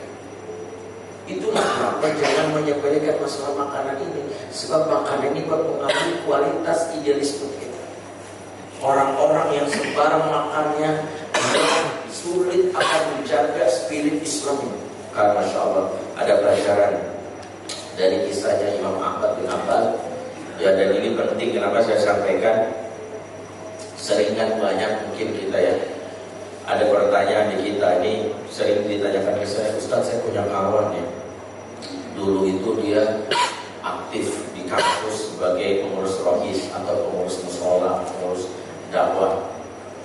Itulah kenapa jangan menyepelekan masalah makanan ini. Sebab makanan ini mempengaruhi kualitas idealisme kita. Orang-orang yang sembarang makannya sulit akan menjaga spirit Islam ini. Karena Masya Allah ada pelajaran dari kisahnya Imam Ahmad bin Hanbal. Ya, dan ini penting kenapa saya sampaikan. Seringan banyak mungkin kita ya ada pertanyaan di kita ini sering ditanyakan ke saya, Ustaz saya punya kawan ya, dulu itu dia aktif di kampus sebagai pengurus rohis atau pengurus musola, pengurus dakwah,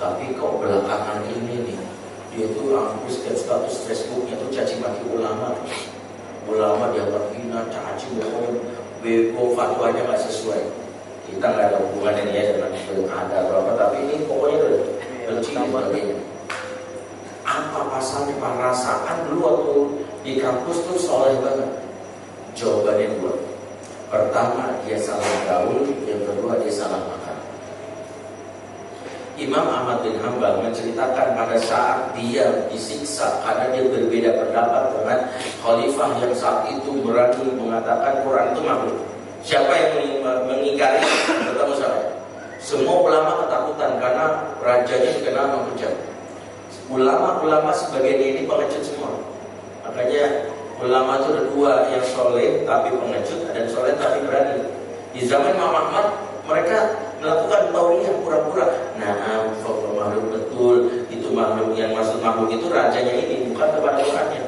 tapi kok belakangan ini nih dia tuh hapus status Facebooknya tuh caci maki ulama dia terhina, caci pokoknya bego, fatwanya nggak sesuai. Kita nggak ada hubungannya ya dengan ada atau apa, tapi ini pokoknya udah benci dan sebagainya. Apa pasalnya Pak? Rasakan dulu waktu di kampus tuh soleh banget. Jawabannya dua. Pertama dia salah gaul, yang kedua dia salah makan. Imam Ahmad bin Hanbal menceritakan pada saat dia disiksa karena dia berbeda pendapat dengan khalifah yang saat itu berani mengatakan Quran itu makhluk. Siapa yang mengingkari bertemu saya? Semua ulama ketakutan karena rajanya dikenal mengejam. Ulama-ulama sebagian ini pengecut semua. Makanya ulama itu ada dua, yang soleh tapi pengecut dan soleh tapi berani. Di zaman Imam Ahmad mereka melakukan tauriyah pura-pura. Nah, makhluk betul itu makhluk, yang maksud makhluk itu rajanya ini, bukan kepada Qurannya.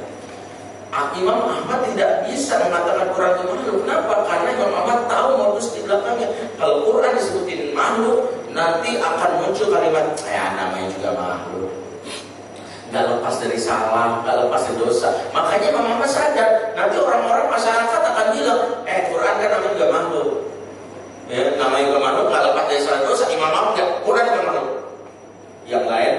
Imam Ahmad tidak bisa mengatakan Quran itu makhluk. Kenapa? Karena Imam Ahmad tahu modus di belakangnya. Kalau Quran disebutin makhluk, nanti akan muncul kalimat, namanya juga makhluk. Gak lepas dari salah, gak lepas dari dosa. Makanya Imam Ahmad sadar, nanti orang-orang masyarakat akan bilang, Quran kan namanya juga makhluk. Ya, namanya juga makhluk, gak lepas dari salah dosa. Imam Ahmad gak, Quran juga makhluk. Yang lain,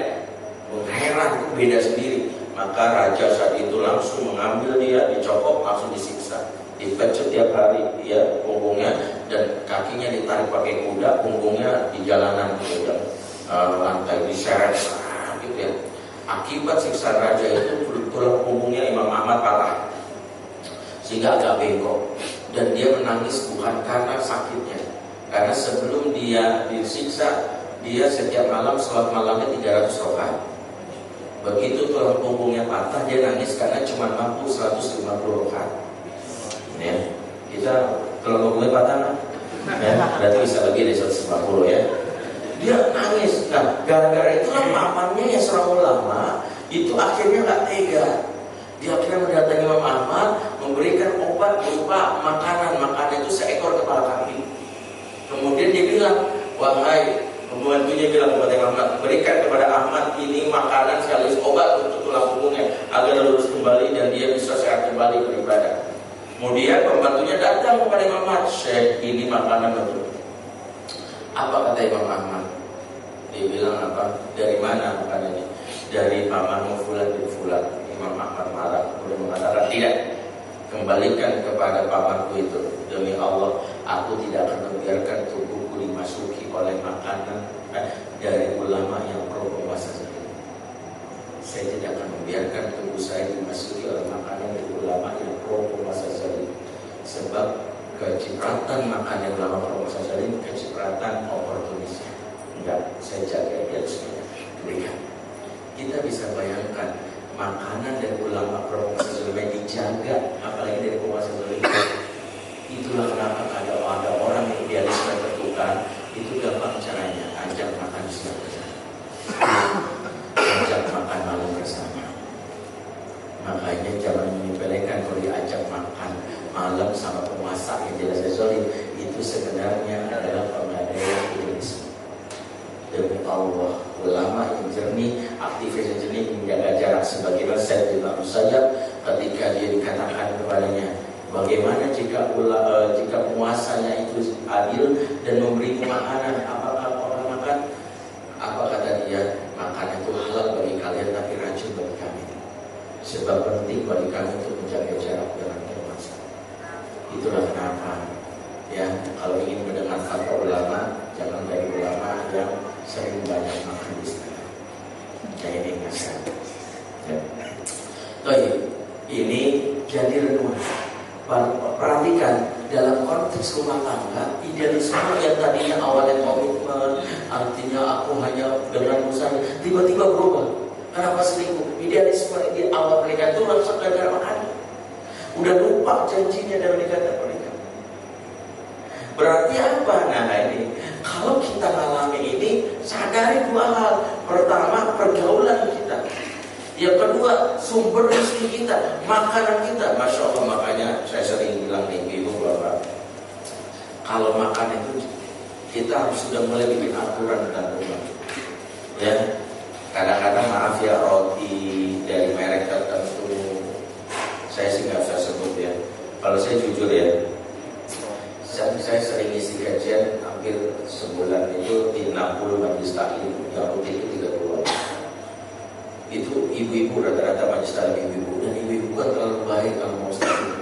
heran, itu beda sendiri. Maka raja saat itu langsung mengambil dia, dicokok, langsung disiksa, dipecut tiap hari, ya, punggungnya dan kakinya ditarik pakai kuda, punggungnya di jalanan, ya, lantai diseret, gitu ya. Akibat siksa raja itu tulang punggungnya Imam Ahmad patah, sehingga agak bengkok, dan dia menangis bukan karena sakitnya, karena sebelum dia disiksa, dia setiap malam sholat malamnya 300 rakaat. Begitu tulang punggungnya patah, dia nangis karena cuma mampu 150 rakaat. Ya, kita tulang punggungnya patah kan? Ya, berarti bisa lebih dari 150 ya. Dia nangis. Nah, gara-gara itulah pamannya yang seorang ulama itu akhirnya nggak tega. Dia akhirnya mendatangi Imam Ahmad, memberikan obat berupa makanan itu seekor kepala kambing. Kemudian dia bilang, wahai pembantunya, bilang kepada Imam Ahmad, berikan kepada Ahmad ini makanan sekaligus obat untuk tulang punggungnya agar lurus kembali dan dia bisa sehat kembali beribadah. Kemudian pembantunya datang kepada Imam Ahmad, Syekh, ini makanan untuk. Apa kata Imam Ahmad? Dia bilang apa? Dari mana makanannya? Dari pamanmu Fulan bin Fulan. Imam Ahmad marah, kemudian mengatakan, tidak, kembalikan kepada pamanku itu. Demi Allah, aku tidak akan membiarkan tubuhku dimasuki oleh makanan dari ulama yang pro penguasa saja. Saya tidak akan membiarkan tubuh saya dimasuki oleh makanan dari ulama yang pro penguasa saja. Sebab kecipratan makanan ulama pro penguasa saja ini kecipratan oportunisnya. Enggak, saya jaga dia semuanya. Berikan. Kita bisa bayangkan makanan dari ulama pro penguasa saja dijaga, apalagi dari penguasa saja. Itulah kenapa ada orang yang idealisme tertukar. Itu gampang caranya, ajak makan siang bersama, ajak makan malam bersama. Makanya jangan menyepelekan kalau diajak makan malam sama penguasa yang jelas zalim, itu sebenarnya adalah penggadaian idealisme. Demi Allah, ulama yang jernih, aktivis yang jernih, menjaga jarak. Sebagaimana Said bin Musayyab ketika dia dikatakan kepadanya, bagaimana jika penguasanya itu adil dan memberi makanan, apakah orang makan? Apa kata dia? Makanan itu halal bagi kalian tapi racun bagi kami. Sebab penting bagi kami untuk menjaga jarak dengan penguasa. Itulah kenapa ya, kalau ingin mendengar fatwa ulama, jangan dari ulama yang sering banyak makan di sana. Jadi ini ingatkan. Ya. Ini jadi renungan. Perhatikan dalam konteks rumah tangga, idealisme yang tadinya awalnya komitmen, artinya aku hanya dengan usaha, tiba-tiba berubah. Kenapa selingkuh? Idealisme di awal pernikahan itu langsung gara-gara makan. Udah lupa janjinya dalam ikatan pernikahan. Berarti apa? Nah ini, kalau kita alami ini, sadari dua hal. Pertama, pergaulan kita. Yang kedua, sumber rezeki kita, makanan kita. Masya Allah, makanya saya sering bilang nih, ibu bapak, kalau makan itu kita harus sudah mulai bikin aturan tentang rumah. Ya, kadang-kadang maaf ya, roti dari merek tertentu, saya sih nggak usah sebut ya. Kalau saya jujur ya, saya sering isi kajian hampir sebulan itu di 60 majelis taklim, yang rutin itu 30. Itu ibu-ibu rata-rata majelis taklim ibu-ibu, dan ibu-ibu kan terlalu baik kalau mau taklim.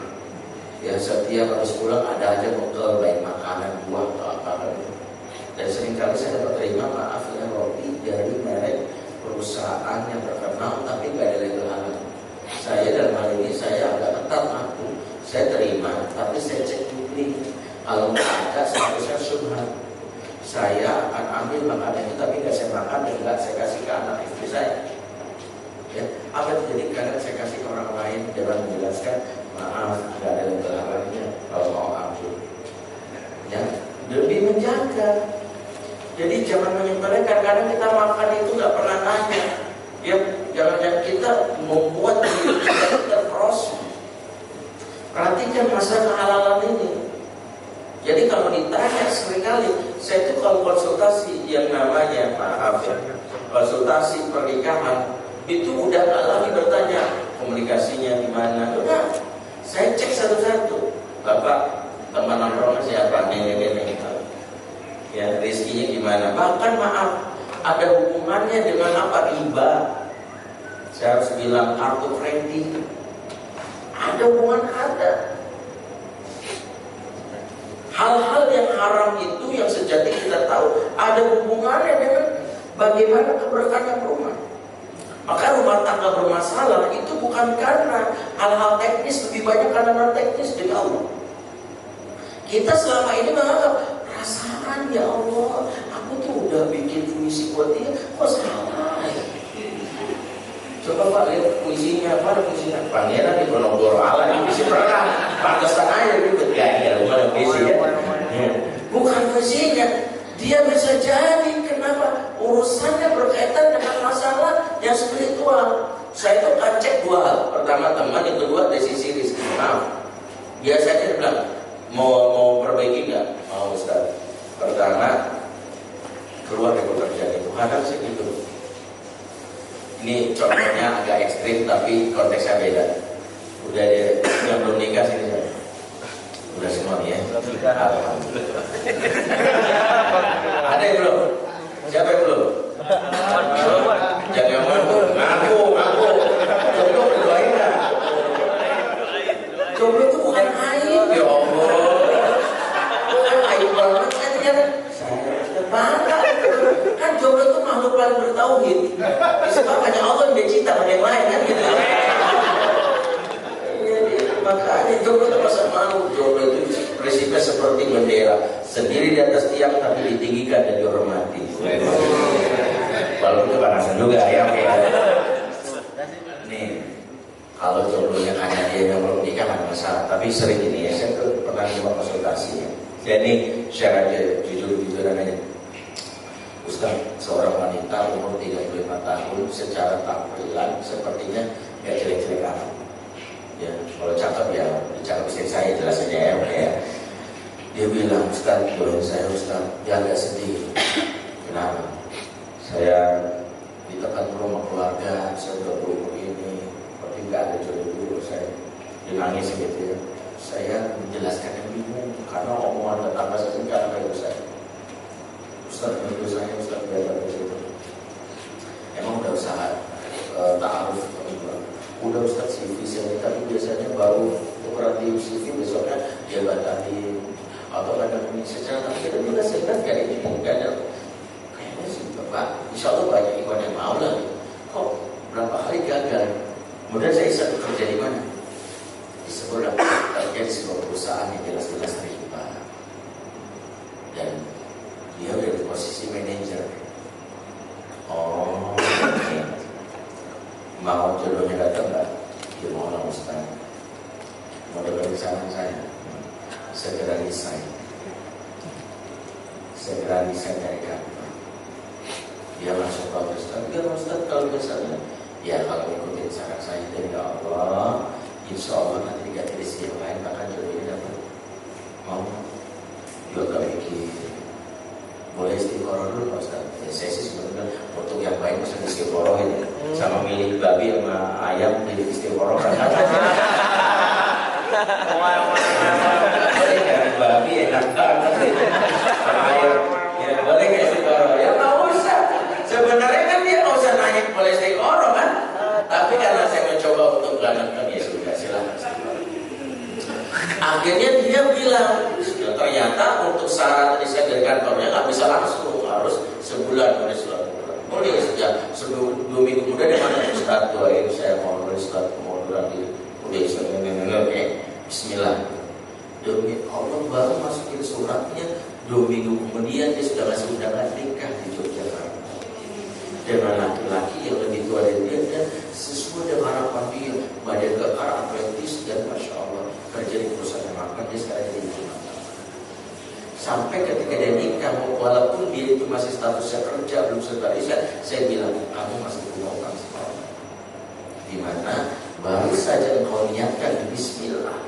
Ya setiap habis pulang ada aja bekal baik makanan, buah atau apa gitu. Dan seringkali saya dapat terima, maaf ya, roti dari merek perusahaan yang terkenal tapi nggak ada label halal. Saya dalam hal ini saya agak ketat aku, saya terima tapi saya cek dulu Kalau nggak ada, seharusnya subhan. Saya akan ambil makanan itu, tapi nggak saya makan dan nggak saya kasih ke anak istri saya. Ya, apa terjadi? Kadang saya kasih ke orang lain, jangan menjelaskan, maaf, nggak ada yang terlarangnya kalau mau ambil. Ya, lebih menjaga. Jadi jangan menyepelekan. Kadang kita makan itu nggak pernah nanya. Ya, jangan kita membuat diri kita terproses. Perhatikan masalah kehalalan ini. Jadi kalau ditanya seringkali, saya itu kalau konsultasi yang namanya, maaf ya, konsultasi pernikahan, itu udah nggak lagi bertanya komunikasinya gimana. Udah, saya cek satu-satu. Bapak, teman nongkrongnya siapa? Nenek-nenek. Ya, rezekinya gimana? Bahkan maaf, ada hubungannya dengan apa? Riba. Saya harus bilang kartu kredit. Ada hubungan, ada. Hal-hal yang haram itu yang sejati kita tahu ada hubungannya dengan bagaimana keberkahan rumah. Maka rumah tangga bermasalah itu bukan karena hal-hal teknis, lebih banyak karena non teknis dari Allah. Kita selama ini menganggap perasaan, ya Allah, aku tuh udah bikin puisi buat dia, kok salah ya? Coba Pak lihat puisinya, apa ada puisinya? Pangeran di Ponorogo Allah ini puisi pernah, pantesan aja gitu gaya bukan puisi ya. Bukan puisinya, dia bisa jadi kenapa urusannya berkaitan dengan masalah yang spiritual. Saya itu akan cek dua hal. Pertama teman, yang kedua dari sisi rezeki. Maaf, biasanya dia bilang mau perbaiki nggak? Mau Ustaz. Pertama keluar dari pekerjaan itu, kadang sih gitu. Ini contohnya agak ekstrim tapi konteksnya beda. Udah ada yang belum nikah sini ya? Udah semua nih ya? Alhamdulillah. Ada yang belum? Siapa yang belum? Jangan ngaku. Jomblo berdoain nggak? Jomblo itu bukan aib, ya Allah. Bukan aib banget, saya bangga. Kan jomblo itu makhluk paling bertauhid. Sebab hanya Allah yang dia cinta pada yang lain kan gitu. Jadi makanya jomblo itu masa malu. Jomblo itu prinsipnya seperti bendera, sendiri di atas tiang tapi ditinggikan dan dihormati. Walaupun kepanasan juga ya. Nih, kalau jomblonya hanya dia yang belum nikah nggak masalah. Tapi sering ini ya, saya tuh pernah coba konsultasi ya. Jadi share aja jujur-jujuran aja. Ustaz, seorang wanita umur 35 tahun secara tampilan sepertinya nggak jelek-jelek amat. Ya, kalau cakep ya cakep istri saya jelas aja ya, oke ya. Dia bilang, Ustaz, doain saya Ustaz, dia agak sedih. Kenapa? Saya ditekan dulu sama keluarga, saya udah berumur ini, tapi nggak ada jodoh dulu. Saya nangis gitu ya. Saya menjelaskannya bingung karena omongan tetangga saya karena kayak saya. Ustaz, menurut saya Ustaz biasa begitu. Emang udah usaha ta'aruf, udah Ustaz CV saya, tapi biasanya baru operasi CV besoknya dia batalin atau kadang ini secara kita juga sehat kayak ini nggak ada. Kayaknya sih Bapak, insya Allah banyak ikhwan yang mau lah. Kok berapa kali gagal? Kemudian saya bisa bekerja di mana? Di sebuah kerja di sebuah perusahaan yang jelas-jelas riba dan dia udah di posisi manajer. Oh, mau jodohnya datang nggak? Dia mau lah Ustaz. Mau dengerin saran saya. Segera resign dari kantor. Dia langsung tahu Ustaz. Ya Ustaz, kalau misalnya, ya kalau ikutin saran saya dari Allah, insya Allah nanti ganti rezeki yang lain bahkan jodohnya dapat. Mau? Dia gak mikir. Boleh istiqoroh dulu Pak Ustaz. Ya, saya sih sebenarnya untuk yang baik bisa istiqoroh ini. Sama milih babi sama ayam milih istiqoroh kan. Boleh kan babi enak banget. Sama ayam. Ya boleh nggak istiqoroh? Ya nggak usah. Sebenarnya kan dia nggak usah nanya boleh istiqoroh kan. Tapi karena saya mencoba untuk melanjutkan ya sudah silakan. Akhirnya dia bilang, ternyata untuk syarat riset dari kantornya nggak bisa langsung, harus sebulan nulis surat. Boleh sejak 2 minggu kemudian dia mana Ustaz, doain saya mau nulis surat kemunduran diri. Udah Bismillah. Demi Allah baru masukin dia sudah ngasih undangan nikah di Yogyakarta dengan laki-laki yang lebih tua dari dia dan sesuai dengan harapan dia, badan kekar, atletis, dan masya Allah kerja di perusahaan yang makan dia sekarang jadi ibu rumah tangga. Sampai ketika dia nikah, walaupun dia itu masih statusnya kerja belum sebarisnya, saya bilang kamu masih punya utang sekolah. Dimana baru saja engkau niatkan Bismillah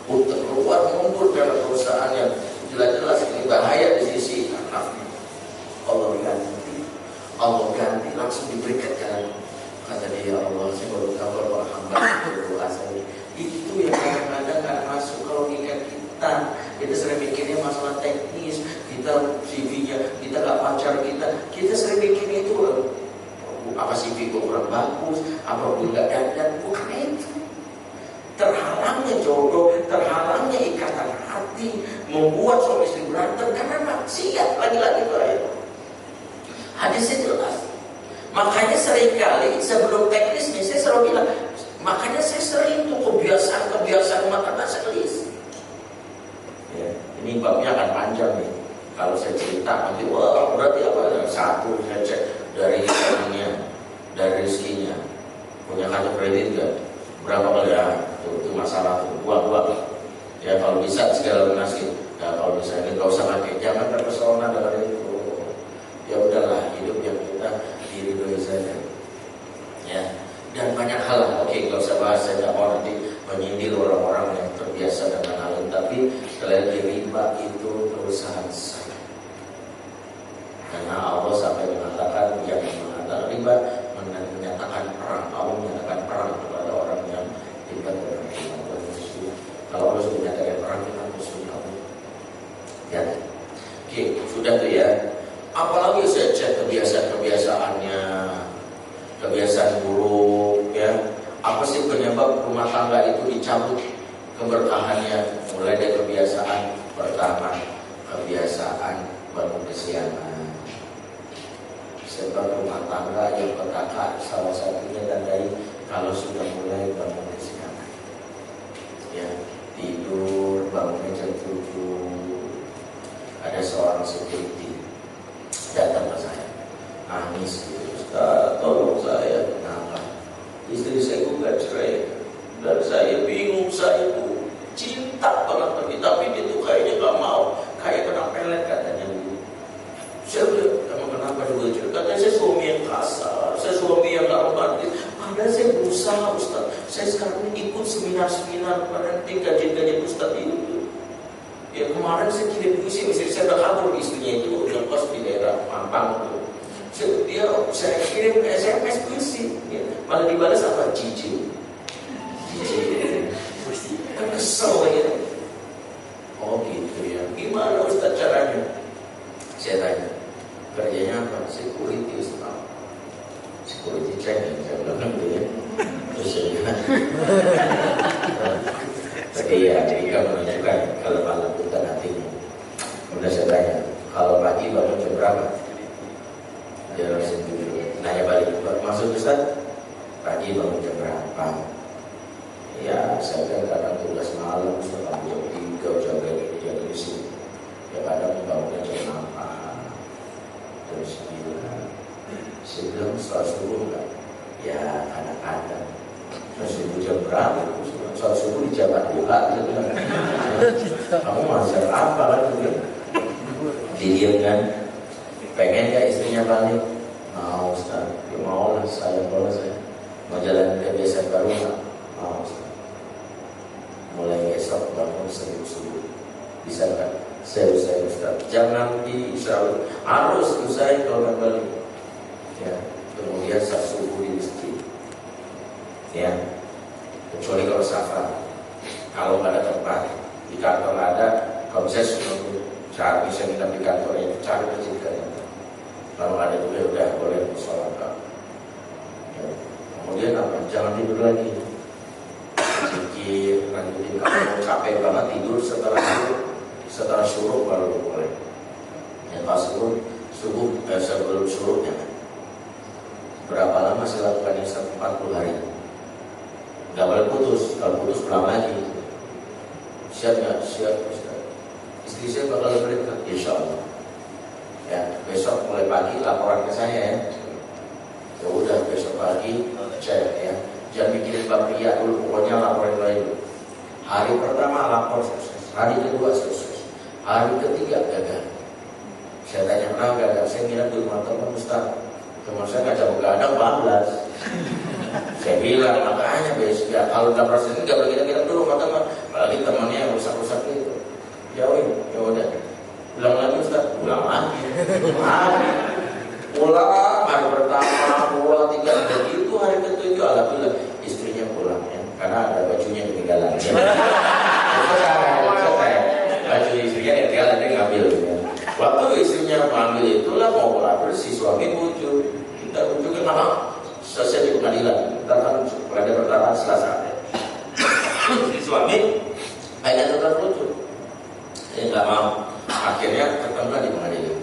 untuk keluar mundur dalam perusahaan yang jelas-jelas ini bahaya di sisi anak. Allah ganti langsung diberikan jalan. Kata dia, ya Allah, saya baru tahu kalau hamba berdoa saya. Itu yang kadang-kadang nggak masuk ke logika kita. Kita sering mikirnya masalah teknis, kita CV-nya, kita nggak pacar kita sering mikir itu apa CV gue kurang bagus, apa gue nggak dandan, bukan itu. Terhalangnya jodoh, terhalangnya ikatan hati, membuat suami istri berantem karena maksiat lagi-lagi itu ayat. Hadisnya jelas. Makanya seringkali sebelum teknisnya saya selalu bilang, makanya saya sering tuh kebiasaan mata bahasa gelis. Ya, ini babnya akan panjang nih. Kalau saya cerita nanti, wah berarti apa? Satu saya cek dari rekeningnya, dari rezekinya, punya kartu kredit gak? Berapa kali ya? Itu masalah tuh. Buat. Ya kalau bisa segala lunasi. Ya kalau bisa nggak usah pakai, jangan terpesona dengan itu. Ya udahlah, hidup yang kita diridhoi saja. Ya, dan banyak hal. Oke, nggak usah bahas, saya nggak mau nanti menyindir orang-orang yang terbiasa dengan hal itu. Tapi sekali lagi riba itu perusahaan saya. Karena Allah sampai mengatakan yang mengatakan riba menyatakan perang. Allah menyatakan perang kepada orang yang tidak beragama. Kalau Allah sudah menyatakan perang, kita harus Allah. Ya, oke, sudah tuh ya. Apalagi saya cek kebiasaan-kebiasaannya, kebiasaan buruk, ya. Apa sih penyebab rumah tangga itu dicabut keberkahannya? Mulai dari kebiasaan pertama, kebiasaan bangun kesiangan. Sebab rumah tangga yang petaka salah satunya tandai kalau sudah mulai bangun kesiangan. Ya, tidur bangunnya jam 7. Ada seorang security datang ke saya, nangis gitu, Ustaz, tolong saya, kenapa? Istri saya gugat cerai, dan saya bingung, saya itu cinta banget lagi, tapi dia tuh kayaknya gak mau, kayak kena pelet katanya. Saya bilang, kamu kenapa juga cerai? Katanya saya suami yang kasar, saya suami yang gak romantis. Padahal saya berusaha, Ustaz. Saya sekarang ikut seminar-seminar, nanti kajian-kajian Ustaz itu. Ya kemarin saya kirim puisi, istri saya udah kabur, istrinya itu udah kos di daerah Mampang tuh. Saya kirim SMS puisi, ya. Malah dibalas apa? Jijik. Kan kesel ya. Oh gitu ya. Gimana Ustaz caranya? Saya tanya, kerjanya apa? Security Ustaz. Security training, saya bilang gitu ya. Terus saya bilang, iya, jadi kamu menunjukkan kalau malam bukan hatinya. Kemudian saya tanya, kalau pagi bangun jam berapa? Dia langsung nanya balik, maksud Ustaz, pagi bangun jam berapa? Ya, saya kan kadang tugas malam, sudah jam 3, jaga di sini. Ya kadang bangunnya jam 8, jam 9. Saya bilang setelah subuh enggak? Ya kadang-kadang. Terus ibu jam berapa? Soal subuh di Jawa Tuhan. Kamu masih apa kan? Didiam kan? Pengen gak istrinya balik? Mau Ustaz. Ya mau lah, saya boleh saya. Mau jalan kebiasaan baru gak? Mau Ustaz. Mulai besok bangun subuh. Bisa kan? Saya Ustaz. Jangan diusahakan. Harus usahain kalau gak balik. Ya. Kemudian saat subuh di masjid. Ya. Kecuali kalau safar, kalau nggak ada tempat di kantor ada, kalau saya cari bisa minta di kantor itu cari masjid kan. Kalau ada juga udah boleh sholat. Ya. Kemudian apa? Jangan tidur lagi. Zikir, lanjutin kalau capek banget tidur setelah syuruk baru boleh. Ya pas subuh sebelum syuruknya. Berapa lama saya lakukan ini? 40 hari. Gak boleh putus, kalau putus pulang lagi. Siap gak? Siap Ustaz. Istri saya bakal berdekat, insya Allah. besok mulai pagi laporan ke saya ya. Ya udah besok pagi cek ya. Jangan mikirin bab ria dulu, pokoknya laporin dulu. Hari pertama lapor sukses, hari kedua sukses, hari ketiga gagal. Saya tanya kenapa gagal, saya ngira di rumah teman Ustaz. Teman saya nggak jauh gadang bablas. Saya bilang makanya besok ya kalau nggak proses ini nggak boleh kita dulu sama teman, apalagi temannya yang rusak-rusak itu. Jauhin, ya udah. Ulang lagi Ustaz, ulang lagi. Pulang hari pertama, dua, tiga, begitu hari ketujuh alhamdulillah istrinya pulang ya, karena ada bajunya ketinggalan. Selesai, baju istrinya ketinggalan dia ngambil. Ya. Waktu istrinya panggil itulah mau pulang si suami muncul, kita kunjungi mana? Selesai di pengadilan, kita kan berada pertama Selasa. Si suami pengen tetap lucu, dia nggak mau. Akhirnya ketemu di pengadilan.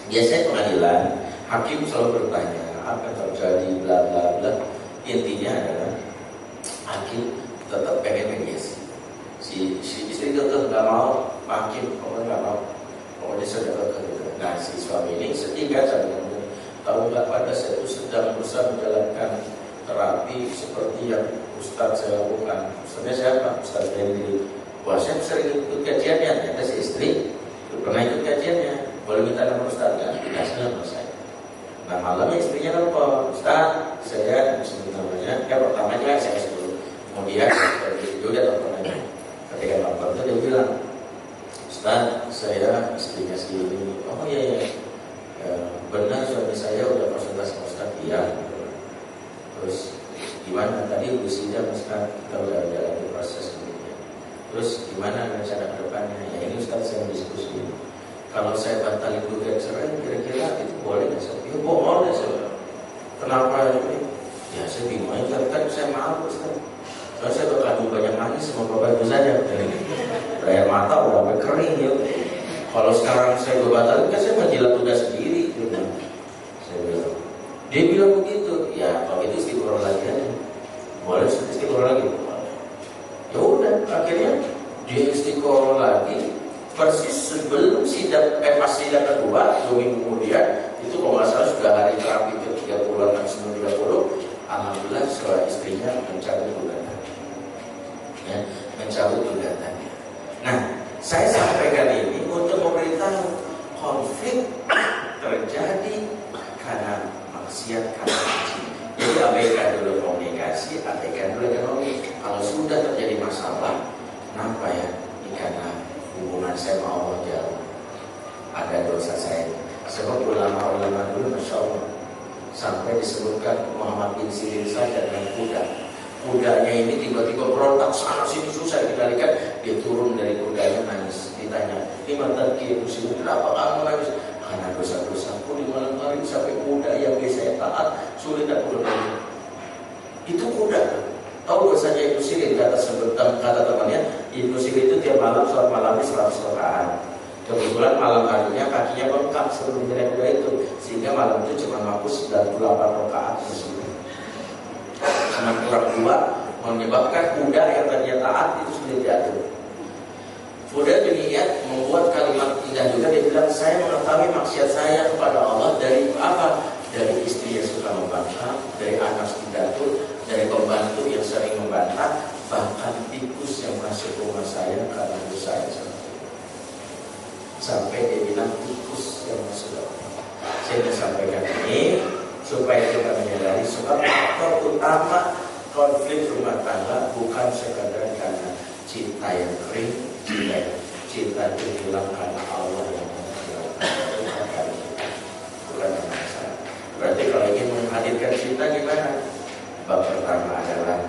Biasanya pengadilan hakim selalu bertanya apa yang terjadi bla bla bla. Intinya adalah hakim tetap pengen mediasi. Si istri tetap nggak mau, hakim pokoknya nggak mau, pokoknya sudah gitu. Nah si suami ini sedih kan sama tahu nggak pada saya itu sedang berusaha menjalankan terapi seperti yang Ustadz saya lakukan. Ustadznya siapa? Ustadz Hendri. Wah saya sering ikut kajiannya. Ternyata si istri pernah ikut kajiannya. Boleh minta nomor Ustadz nggak? Dikasih nomor saya. Nah malamnya istrinya nelfon, Ustadz saya sebut namanya. Pertamanya saya kasih dulu. Kemudian dia udah telepon aja. Ketika telepon itu dia bilang, Ustadz saya istrinya si ini. Oh iya. Benar suami saya udah konsultasi sama Ustaz. Iya. Terus gimana tadi usia Ustaz kita udah jalani proses gitu. Terus gimana rencana ke depannya? Ya ini Ustaz saya diskusi. Kalau saya batalin gugat cerai kira-kira itu boleh nggak sih? Ya boleh sih. Kenapa ini? Ya saya bingung aja kan saya maaf Ustaz. Soalnya saya bakal banyak manis sama bapak ibu saja. Air mata udah sampai kering ya. Kalau sekarang saya batalin kan saya menjilat tugas sendiri. Dia bilang begitu, ya kalau itu istiqoroh lagi aja, boleh istiqoroh lagi, ya udah, akhirnya dia istiqoroh lagi, persis sebelum sidang, pas sidang kedua, 2 minggu kemudian, itu kalau nggak salah sudah hari terapi ke-30 atau 30, alhamdulillah setelah istrinya mencabut gugatan, ya, mencabut gugatannya. Nah, saya sampaikan ini untuk memberitahu konflik terjadi karena maksiat karena haji. Jadi abaikan dulu komunikasi, abaikan dulu ekonomi. Kalau sudah terjadi masalah, kenapa ya? Ini karena hubungan saya sama Allah jauh. Ada dosa saya. Sebab ulama-ulama dulu Masya Allah sampai disebutkan Muhammad bin Sirin saja dengan kuda. Kudanya ini tiba-tiba berontak sana sini susah dikendalikan. Dia turun dari kudanya nangis. Ditanya, "Lima tadki muslim, kenapa kamu nangis?" Karena dosa-dosaku di malam hari sampai kuda yang biasa taat sulit aku berbagi. Itu kuda. Tahu bahasanya Ibnu Sirin kata temannya, Ibnu Sirin itu tiap malam sholat malamnya 100 rakaat. Kebetulan malam harinya kakinya bengkak sebelum naik kuda itu, sehingga malam itu cuma mampu 98 rakaat tersebut. Cuma kurang 2 menyebabkan kuda yang tadinya taat itu sulit diatur. Kemudian demikian membuat kalimat indah juga. Dia bilang saya mengetahui maksiat saya kepada Allah dari apa? Dari istri yang suka membantah, dari anak pidato, dari pembantu yang sering membantah, bahkan tikus yang masuk rumah saya karena dosa yang sama. Sampai dia bilang tikus yang masuk rumah. Saya ingin sampaikan ini supaya kita menyadari sebab faktor utama konflik rumah tangga bukan sekadar karena cinta yang kering. Cinta itu hilang karena Allah yang menghilangkan, bukan masalah. Berarti kalau ingin menghadirkan cinta gimana? Bab pertama adalah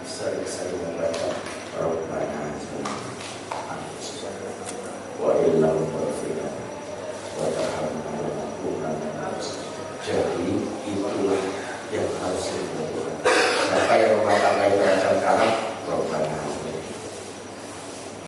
sering-sering membaca Rabbana wa illam taghfir wa tarhamna lanakunanna. Jadi itulah yang harus dilakukan. Siapa yang rumah tangga